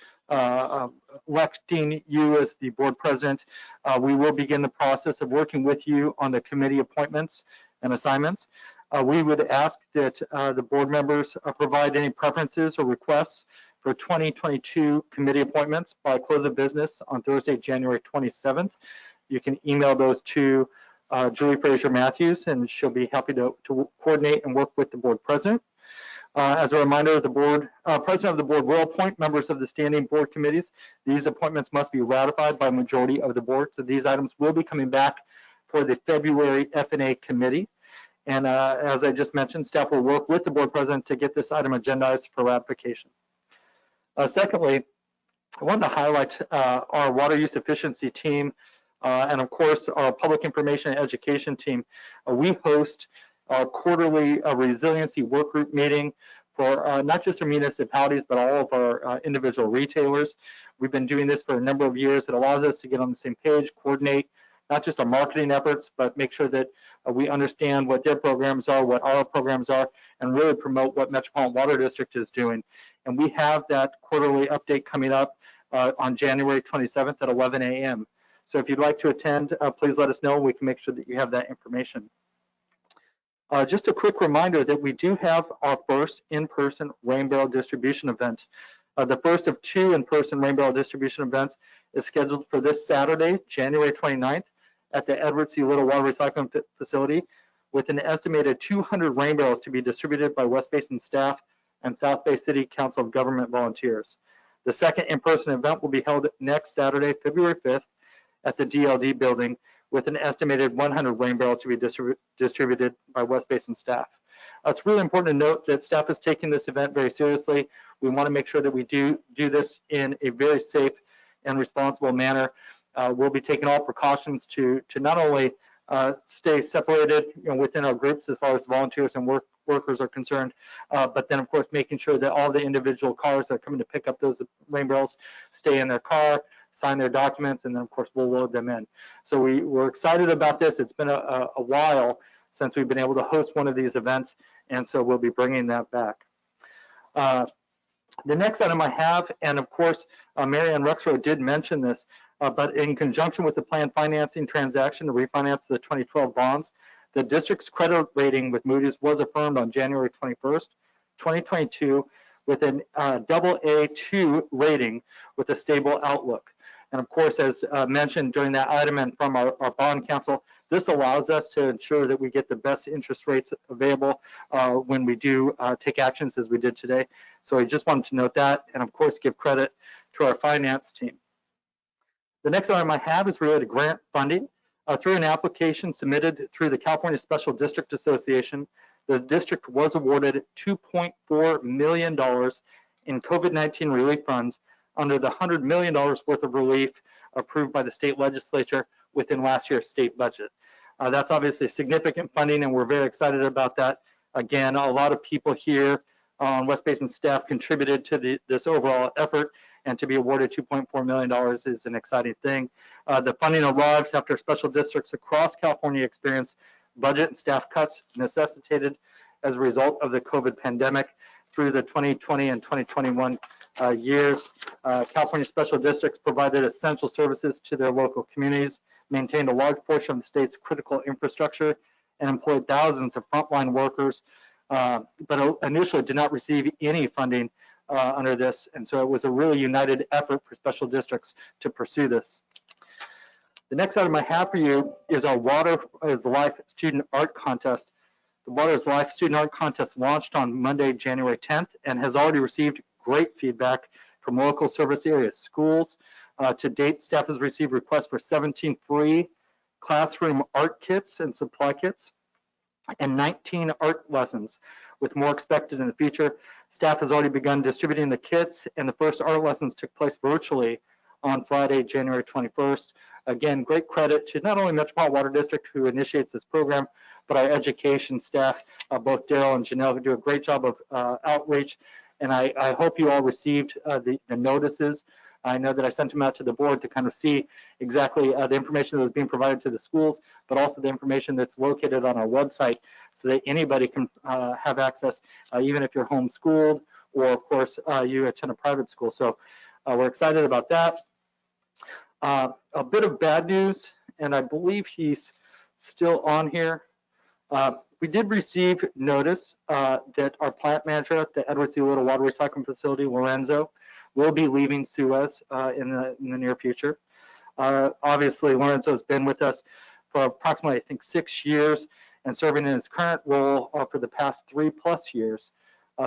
electing you as the board president, we will begin the process of working with you on the committee appointments and assignments. We would ask that the board members provide any preferences or requests for 2022 committee appointments by close of business on Thursday, January 27th. You can email those to Julie Fraser Matthews, and she'll be happy to coordinate and work with the board president. As a reminder, the board president of the board will appoint members of the standing board committees. These appointments must be ratified by a majority of the board. So these items will be coming back for the February F&A committee. And as I just mentioned, staff will work with the board president to get this item agendized for ratification. Secondly, I wanted to highlight our water use efficiency team and of course our public information and education team. We host our quarterly resiliency work group meeting for not just our municipalities, but all of our individual retailers. We've been doing this for a number of years. It allows us to get on the same page, coordinate not just our marketing efforts, but make sure that we understand what their programs are, what our programs are, and really promote what Metropolitan Water District is doing. And we have that quarterly update coming up on January 27th at 11 a.m. So if you'd like to attend, please let us know. We can make sure that you have that information. Just a quick reminder that we do have our first in-person rain barrel distribution event. The first of two in-person rain barrel distribution events is scheduled for this Saturday, January 29th, at the Edward C. Little Water Recycling Facility, with an estimated 200 rain barrels to be distributed by West Basin staff and South Bay City Council of Government volunteers. The second in-person event will be held next Saturday, February 5th, at the DLD building, with an estimated 100 rain barrels to be distributed by West Basin staff. It's really important to note that staff is taking this event very seriously. We want to make sure that we do this in a very safe and responsible manner. We'll be taking all precautions to not only stay separated within our groups as far as volunteers and workers are concerned, but then of course making sure that all the individual cars that are coming to pick up those rain barrels stay in their car, sign their documents, and then of course we'll load them in. So we're excited about this. It's been a while since we've been able to host one of these events, and so we'll be bringing that back. The next item I have, and of course Mary Ann Rexroad did mention this, but in conjunction with the planned financing transaction to refinance the 2012 bonds, the district's credit rating with Moody's was affirmed on January 21st, 2022, with an AA2 rating with a stable outlook. And of course, as mentioned during that item and from our bond council, this allows us to ensure that we get the best interest rates available when we do take actions as we did today. So I just wanted to note that, and of course give credit to our finance team. The next item I have is related to grant funding. Through an application submitted through the California Special District Association, the district was awarded $2.4 million in COVID-19 relief funds under the $100 million worth of relief approved by the state legislature within last year's state budget. That's obviously significant funding, and we're very excited about that. Again, a lot of people here on West Basin staff contributed to this overall effort, and to be awarded $2.4 million is an exciting thing. The funding arrives after special districts across California experienced budget and staff cuts necessitated as a result of the COVID pandemic through the 2020 and 2021 years. California special districts provided essential services to their local communities, maintained a large portion of the state's critical infrastructure, and employed thousands of frontline workers, but initially did not receive any funding under this, and so it was a really united effort for special districts to pursue this. The next item I have for you is our Water is Life Student Art Contest. The Water is Life Student Art Contest launched on Monday, January 10th, and has already received great feedback from local service areas, schools. To date, staff has received requests for 17 free classroom art kits and supply kits, and 19 art lessons, with more expected in the future. Staff has already begun distributing the kits, and the first art lessons took place virtually on Friday, January 21st. Again, great credit to not only Metropolitan Water District, who initiates this program, but our education staff, both Daryl and Janelle, who do a great job of outreach. And I hope you all received the notices. I know that I sent them out to the board to kind of see exactly the information that was being provided to the schools, but also the information that's located on our website so that anybody can have access, even if you're homeschooled or, of course, you attend a private school. So we're excited about that. A bit of bad news, and I believe he's still on here. We did receive notice that our plant manager at the Edward C. Little Water Recycling Facility, Lorenzo, will be leaving Suez in the near future. Obviously, Lorenzo has been with us for approximately, I think, 6 years and serving in his current role for the past 3+ years.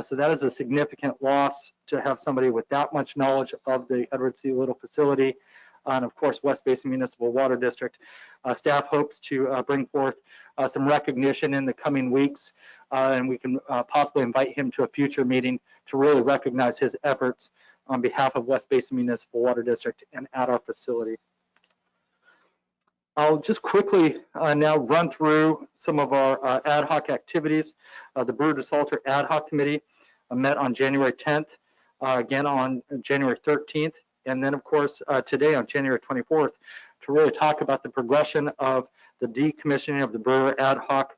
So that is a significant loss to have somebody with that much knowledge of the Edward C. Little facility. and of course, West Basin Municipal Water District. Staff hopes to bring forth some recognition in the coming weeks, and we can possibly invite him to a future meeting to really recognize his efforts on behalf of West Basin Municipal Water District and at our facility. I'll just quickly now run through some of our ad hoc activities. The Brewer to Salter Ad Hoc Committee met on January 10th, again on January 13th, and then of course today on January 24th to really talk about the progression of the decommissioning of the Brewer Ad Hoc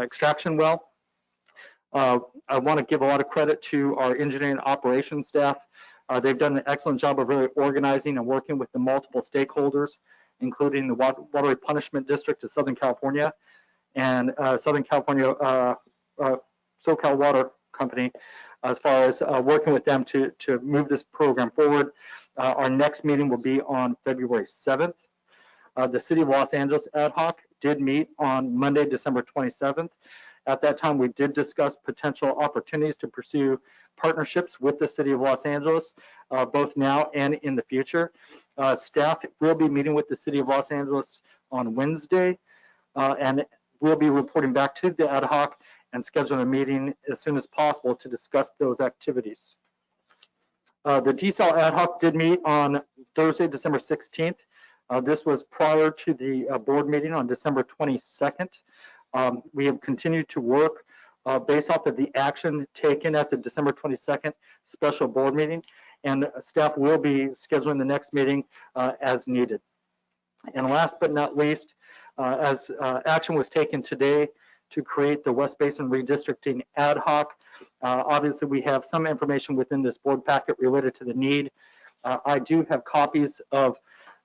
extraction well. I want to give a lot of credit to our engineering operations staff. They've done an excellent job of really organizing and working with the multiple stakeholders, including the Water Replenishment District of Southern California and Southern California SoCal Water Company, as far as working with them to move this program forward. Our next meeting will be on February 7th. The City of Los Angeles Ad Hoc did meet on Monday, December 27th. At that time, we did discuss potential opportunities to pursue partnerships with the City of Los Angeles, both now and in the future. Staff will be meeting with the City of Los Angeles on Wednesday, and we'll be reporting back to the ad hoc and scheduling a meeting as soon as possible to discuss those activities. The DSAL ad hoc did meet on Thursday, December 16th. This was prior to the board meeting on December 22nd. We have continued to work based off of the action taken at the December 22nd special board meeting, and staff will be scheduling the next meeting as needed. And last but not least, as action was taken today to create the West Basin Redistricting Ad Hoc, obviously we have some information within this board packet related to the need. I do have copies of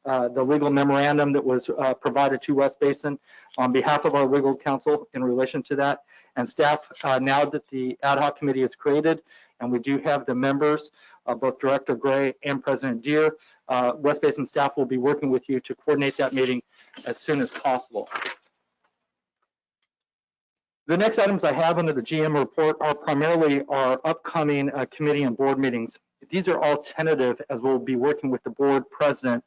the legal memorandum that was provided to West Basin on behalf of our legal counsel in relation to that. And staff, now that the ad hoc committee is created and we do have the members, both Director Gray and President Deere, West Basin staff will be working with you to coordinate that meeting as soon as possible. The next items I have under the GM report are primarily our upcoming committee and board meetings. These are all tentative, as we'll be working with the board president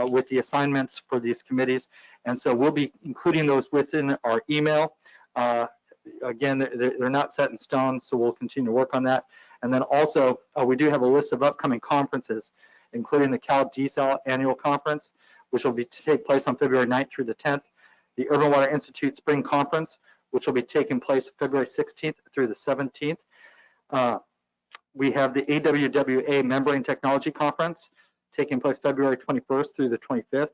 with the assignments for these committees. And so we'll be including those within our email. Again, they're not set in stone, so we'll continue to work on that. And then also, we do have a list of upcoming conferences, including the Cal DSAL Annual Conference, which will take place on February 9th through the 10th. The Urban Water Institute Spring Conference, which will be taking place February 16th through the 17th. We have the AWWA Membrane Technology Conference taking place February 21st through the 25th.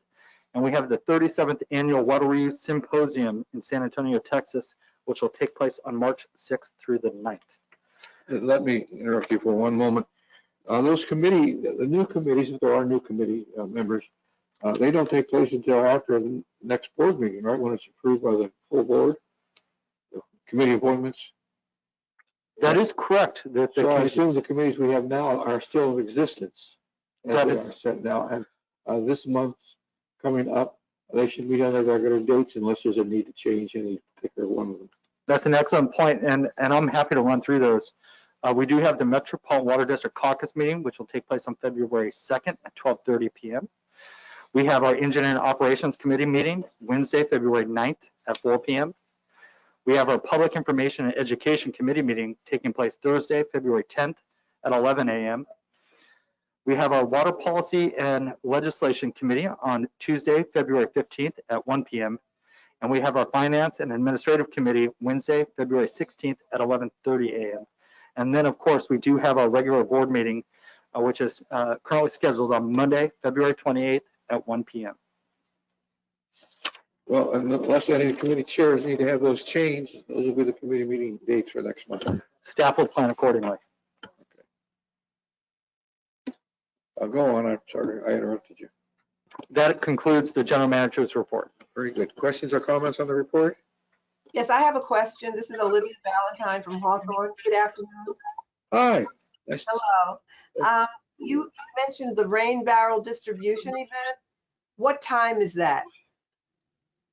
And we have the 37th Annual Water Reuse Symposium in San Antonio, Texas, which will take place on March 6th through the 9th. Let me interrupt you for one moment. Those committee, the new committees, if there are new committee members, they don't take place until after the next board meeting, right? When it's approved by the full board, the committee appointments. That is correct. So I assume the committees we have now are still in existence. That is set now, and this month coming up, they should meet on their regular dates unless there's a need to change any particular one of them. That's an excellent point, and I'm happy to run through those. We do have the Metropolitan Water District Caucus meeting, which will take place on February 2nd at 12:30 p.m. We have our Engineering Operations Committee meeting Wednesday, February 9th at 4 p.m. We have our Public Information and Education Committee meeting taking place Thursday, February 10th at 11 a.m. We have our Water Policy and Legislation Committee on Tuesday, February 15th at 1 p.m. And we have our Finance and Administrative Committee Wednesday, February 16th at 11:30 a.m. And then, of course, we do have our regular board meeting, which is currently scheduled on Monday, February 28th at 1 p.m. Well, unless any committee chairs need to have those changed, those will be the committee meeting dates for next month. Staff will plan accordingly. I'll go on. I'm sorry, I interrupted you. That concludes the general manager's report. Very good. Questions or comments on the report? Yes, I have a question. This is Olivia Valentine from Hawthorne. Good afternoon. Hi. Nice. Hello. You mentioned the rain barrel distribution event. What time is that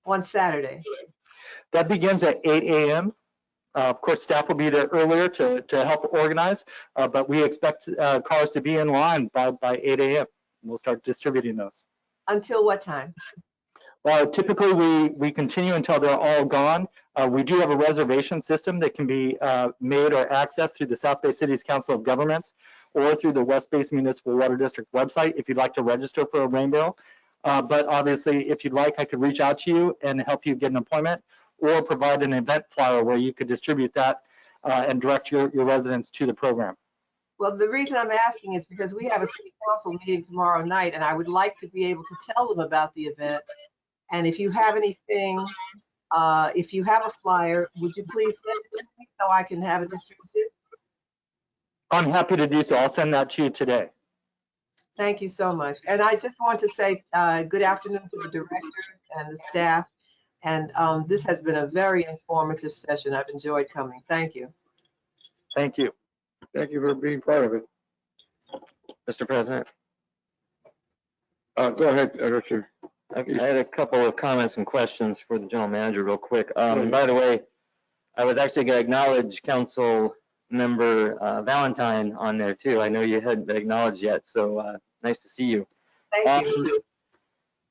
on Saturday? That begins at 8 a.m. Of course, staff will be there earlier to help organize, but we expect cars to be in line by 8 a.m. We'll start distributing those. Until what time? Typically, we continue until they're all gone. We do have a reservation system that can be made or accessed through the South Bay Cities Council of Governments or through the West Bay Municipal Water District website if you'd like to register for a rain barrel. But obviously, if you'd like, I could reach out to you and help you get an appointment or provide an event flyer where you could distribute that and direct your residents to the program. Well, the reason I'm asking is because we have a city council meeting tomorrow night, and I would like to be able to tell them about the event. And if you have anything, if you have a flyer, would you please send it to me so I can have it distributed? I'm happy to do so. I'll send that to you today. Thank you so much. And I just want to say good afternoon to the director and the staff. And this has been a very informative session. I've enjoyed coming. Thank you. Thank you. Thank you for being part of it. Mr. President, Go ahead, Director. I had a couple of comments and questions for the general manager real quick. By the way, I was actually going to acknowledge Council Member Valentine on there too. I know you hadn't been acknowledged yet, so nice to see you. Thank you.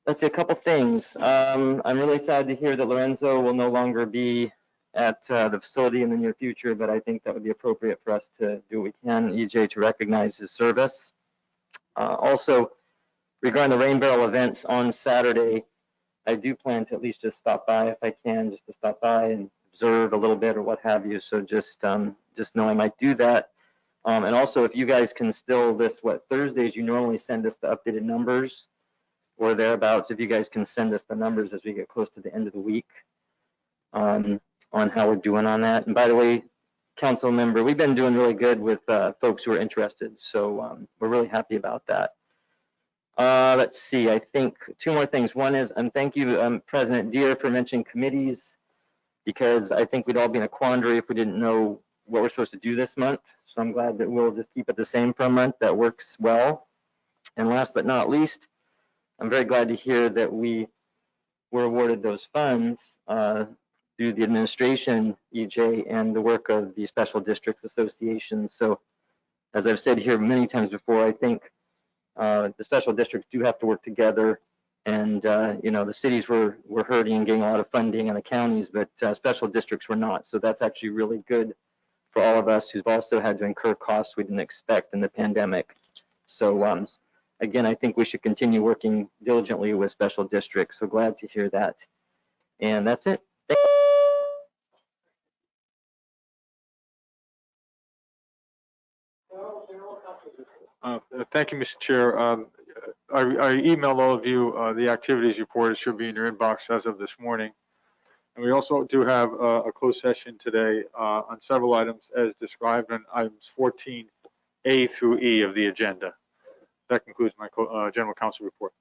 Let's see, a couple things. I'm really sad to hear that Lorenzo will no longer be at the facility in the near future, but I think that would be appropriate for us to do what we can, EJ, to recognize his service. Also, regarding the rain barrel events on Saturday, I do plan to at least just stop by if I can, just to stop by and observe a little bit or what have you. So just know I might do that. And also, if you guys can still Thursdays, you normally send us the updated numbers or thereabouts. If you guys can send us the numbers as we get close to the end of the week on how we're doing on that. And by the way, council member, we've been doing really good with folks who are interested. So we're really happy about that. Let's see, I think two more things. One is, and thank you, President Deere, for mentioning committees, because I think we'd all be in a quandary if we didn't know what we're supposed to do this month. So I'm glad that we'll just keep it the same for a month. That works well. And last but not least, I'm very glad to hear that we were awarded those funds through the administration, EJ, and the work of the Special Districts Association. So as I've said here many times before, I think the special districts do have to work together, and the cities were hurting and getting a lot of funding, and the counties, but special districts were not. So that's actually really good for all of us who've also had to incur costs we didn't expect in the pandemic. So again, I think we should continue working diligently with special districts. So glad to hear that. And that's it. Thank you, Mr. Chair. I emailed all of you the activities report. It should be in your inbox as of this morning. And we also do have a closed session today on several items as described in items 14A through E of the agenda. That concludes my general counsel report.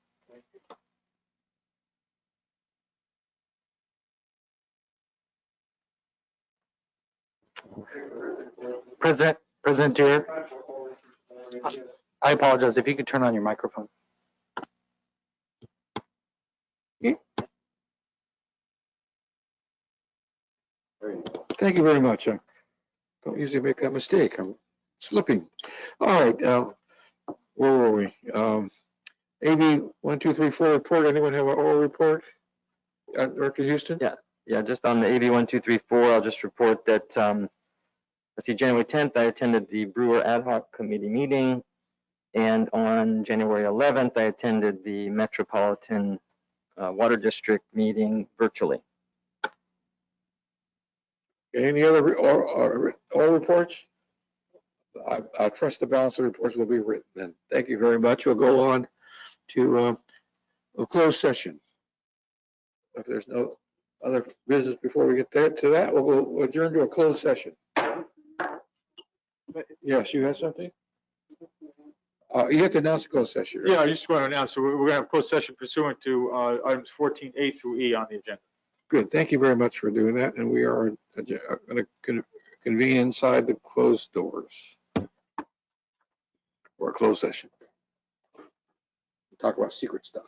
President Deere, I apologize. If you could turn on your microphone. Thank you very much. I don't usually make that mistake. I'm slipping. All right. Where were we? AB 1234 report. Anyone have an oral report? Director Houston? Yeah, just on the AB 1234, I'll just report that, let's see, January 10th, I attended the Brewer Ad Hoc Committee meeting. And on January 11th, I attended the Metropolitan Water District meeting virtually. Any other oral reports? I trust the balance of the reports will be written. And thank you very much. We'll go on to a closed session. If there's no other business before we get to that, we'll adjourn to a closed session. Yes, you had something? You have to announce the closed session. Right? Yeah, I just want to announce, so we're going to have a closed session pursuant to items 14A through E on the agenda. Good. Thank you very much for doing that. And we are going to convene inside the closed doors or a closed session. Talk about secret stuff.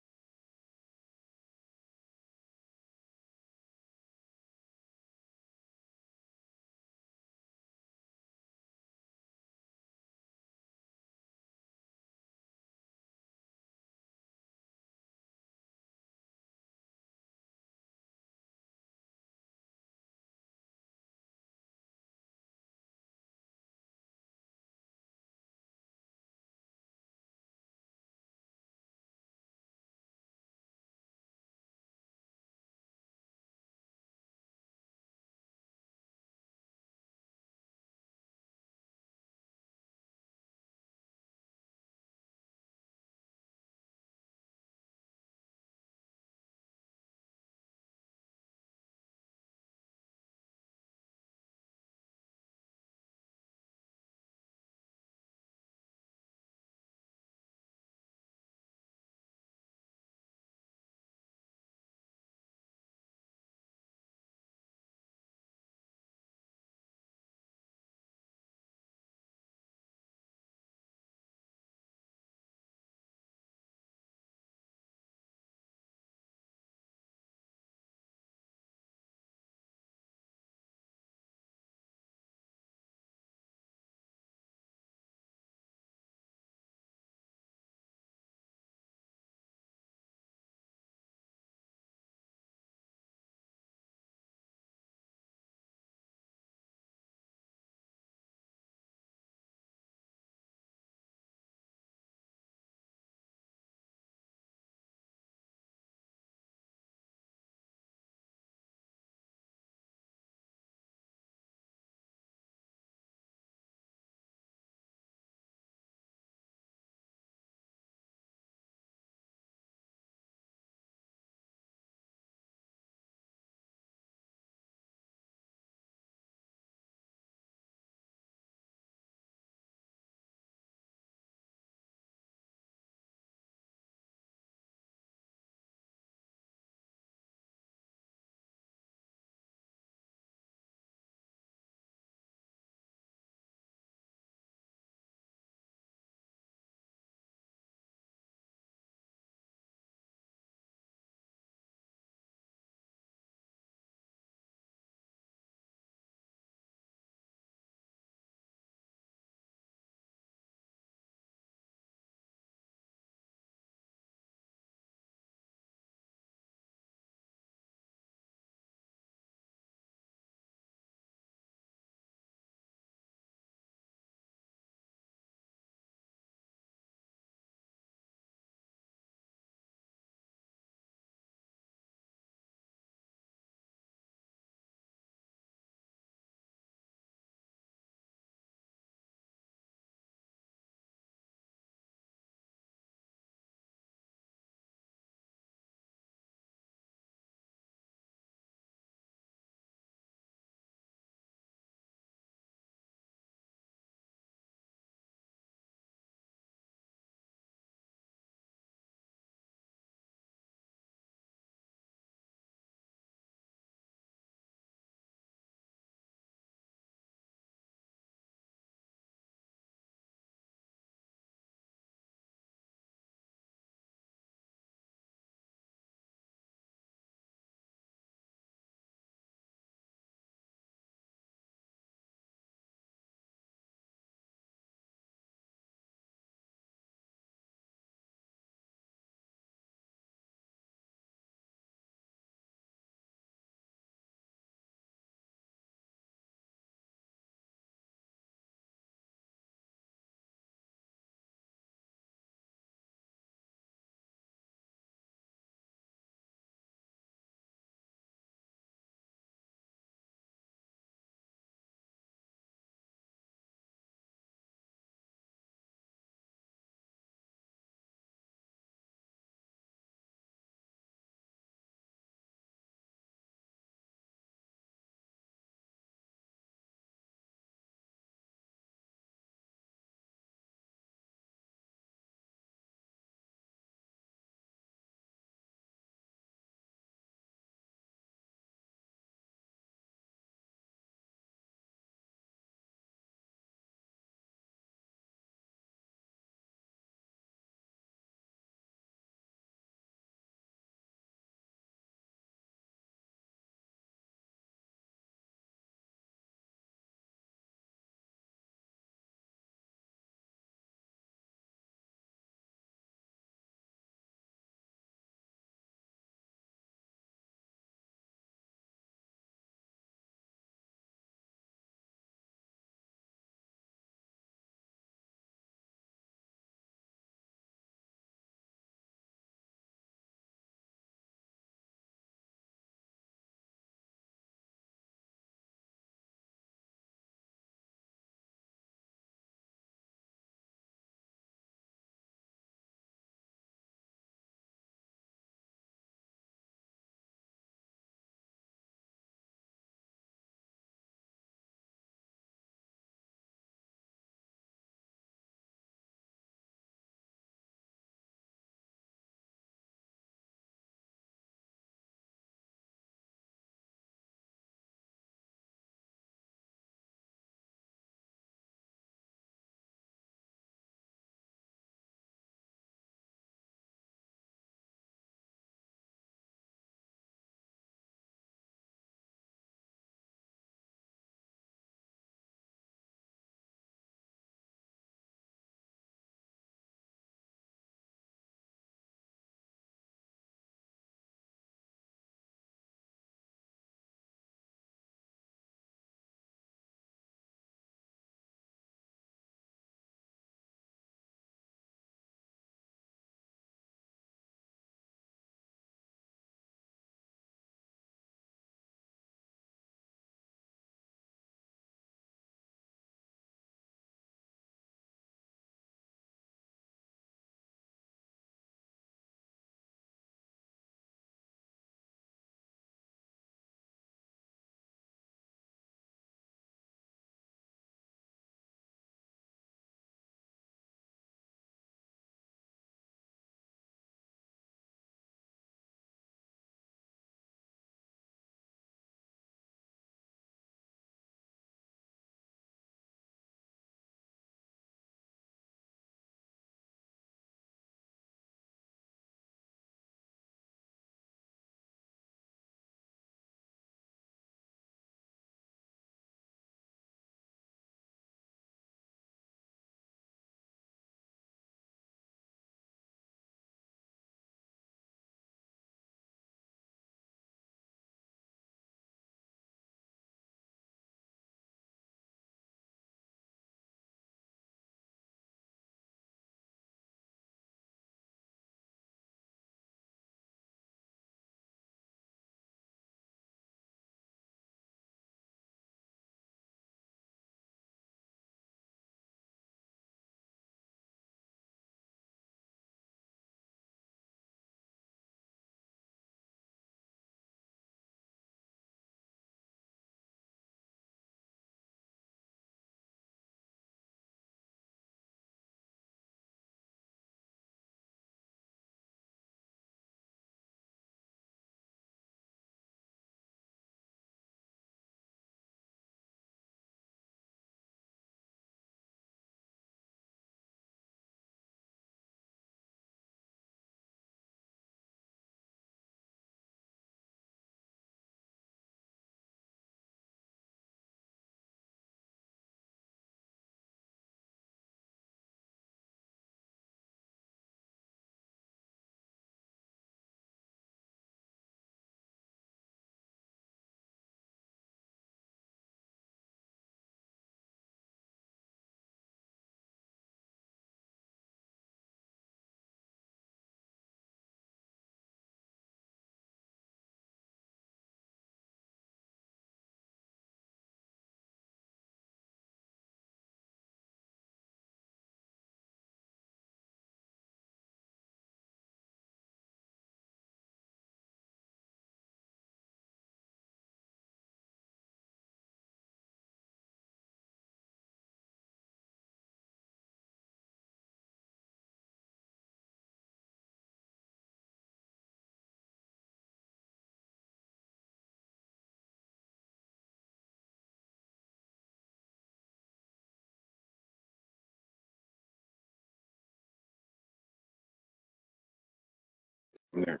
from there.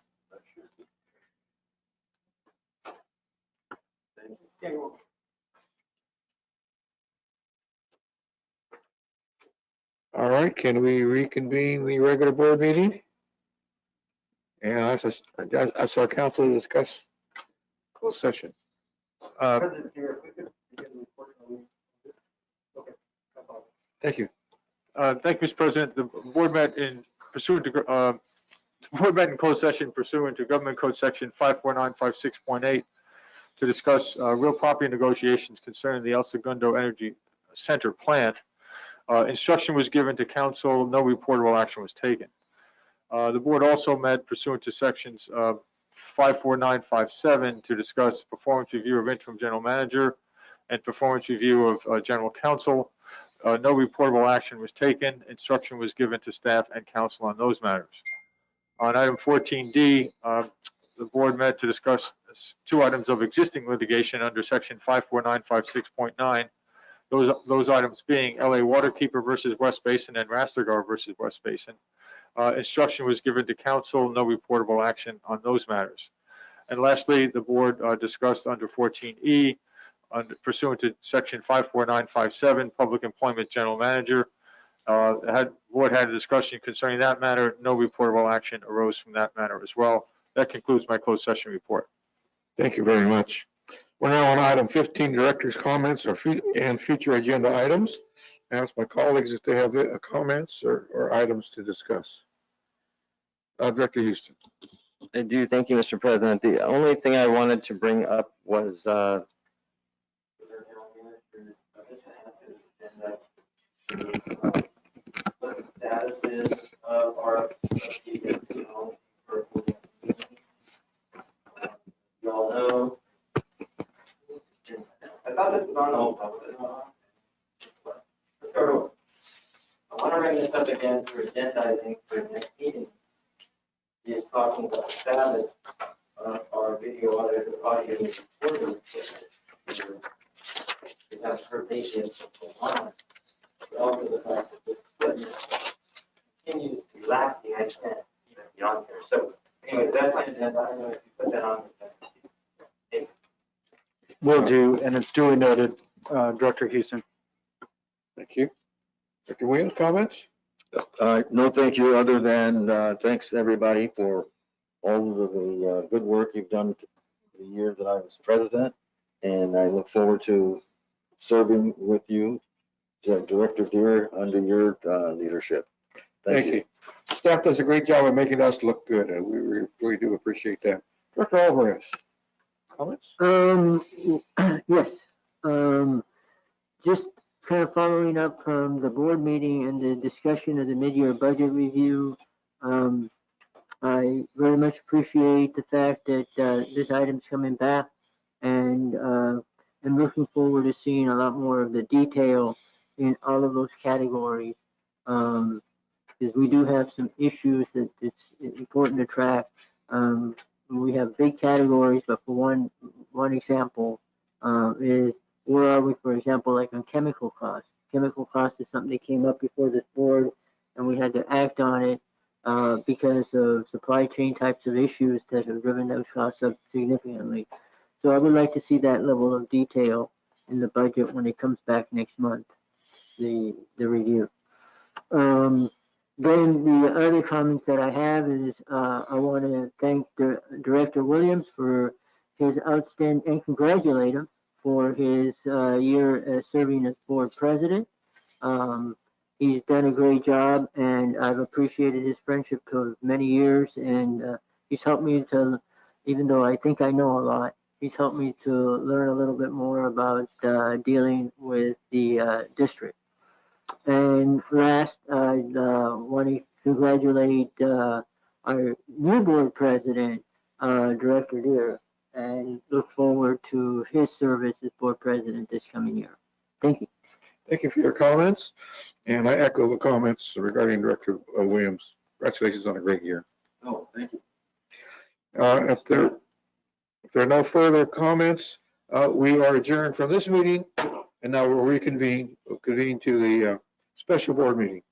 All right, can we reconvene the regular board meeting? And I saw council discuss closed session. President Deere, if we could begin the report, okay. Thank you. Thank you, Mr. President. The board met in closed session pursuant to Government Code Section 54956.8 to discuss real property negotiations concerning the El Segundo Energy Center plant. Instruction was given to council. No reportable action was taken. The board also met pursuant to sections 54957 to discuss performance review of interim general manager and performance review of general counsel. No reportable action was taken. Instruction was given to staff and council on those matters. On item 14D, the board met to discuss 2 items of existing litigation under section 54956.9. Those items being LA Waterkeeper versus West Basin and Rastegar versus West Basin. Instruction was given to council. No reportable action on those matters. And lastly, the board discussed under 14E, pursuant to section 54957, public employment general manager. Board had a discussion concerning that matter. No reportable action arose from that matter as well. That concludes my closed session report. Thank you very much. We're now on item 15, director's comments and future agenda items. Ask my colleagues if they have comments or items to discuss. Director Houston. I do. Thank you, Mr. President. The only thing I wanted to bring up was what the status is of our you all know. I thought this was on hold, but I want to bring this up again for agendizing for the next meeting. He is talking about the status of our video audio recording. We have heard patients for one, but also the fact that this equipment continues to be lacking, I can't even beyond here. So anyway, that's my agenda. I don't know if you put that on. Will do, and it's duly noted, Director Houston. Thank you. Dr. Williams, comments? No, thank you, other than thanks everybody for all of the good work you've done the year that I was president. And I look forward to serving with you, Director Deere, under your leadership. Thank you. Staff does a great job of making us look good, and we really do appreciate that. Director Alvarez, comments? Yes. Just kind of following up from the board meeting and the discussion of the mid-year budget review. I very much appreciate the fact that this item's coming back, and I'm looking forward to seeing a lot more of the detail in all of those categories, because we do have some issues that it's important to track. We have big categories, but for one example is where are we, for example, like on chemical costs. Chemical costs is something that came up before this board, and we had to act on it because of supply chain types of issues that have driven those costs up significantly. So I would like to see that level of detail in the budget when it comes back next month, the review. Then the other comments that I have is I want to thank Director Williams for his outstanding, and congratulate him for his year serving as board president. He's done a great job, and I've appreciated his friendship for many years, and he's helped me to, even though I think I know a lot, he's helped me to learn a little bit more about dealing with the district. And last, I want to congratulate our new board president, Director Deere, and look forward to his service as board president this coming year. Thank you. Thank you for your comments, and I echo the comments regarding Director Williams. Congratulations on a great year. Oh, thank you. If there are no further comments, we are adjourned from this meeting, and now we'll convene to the special board meeting.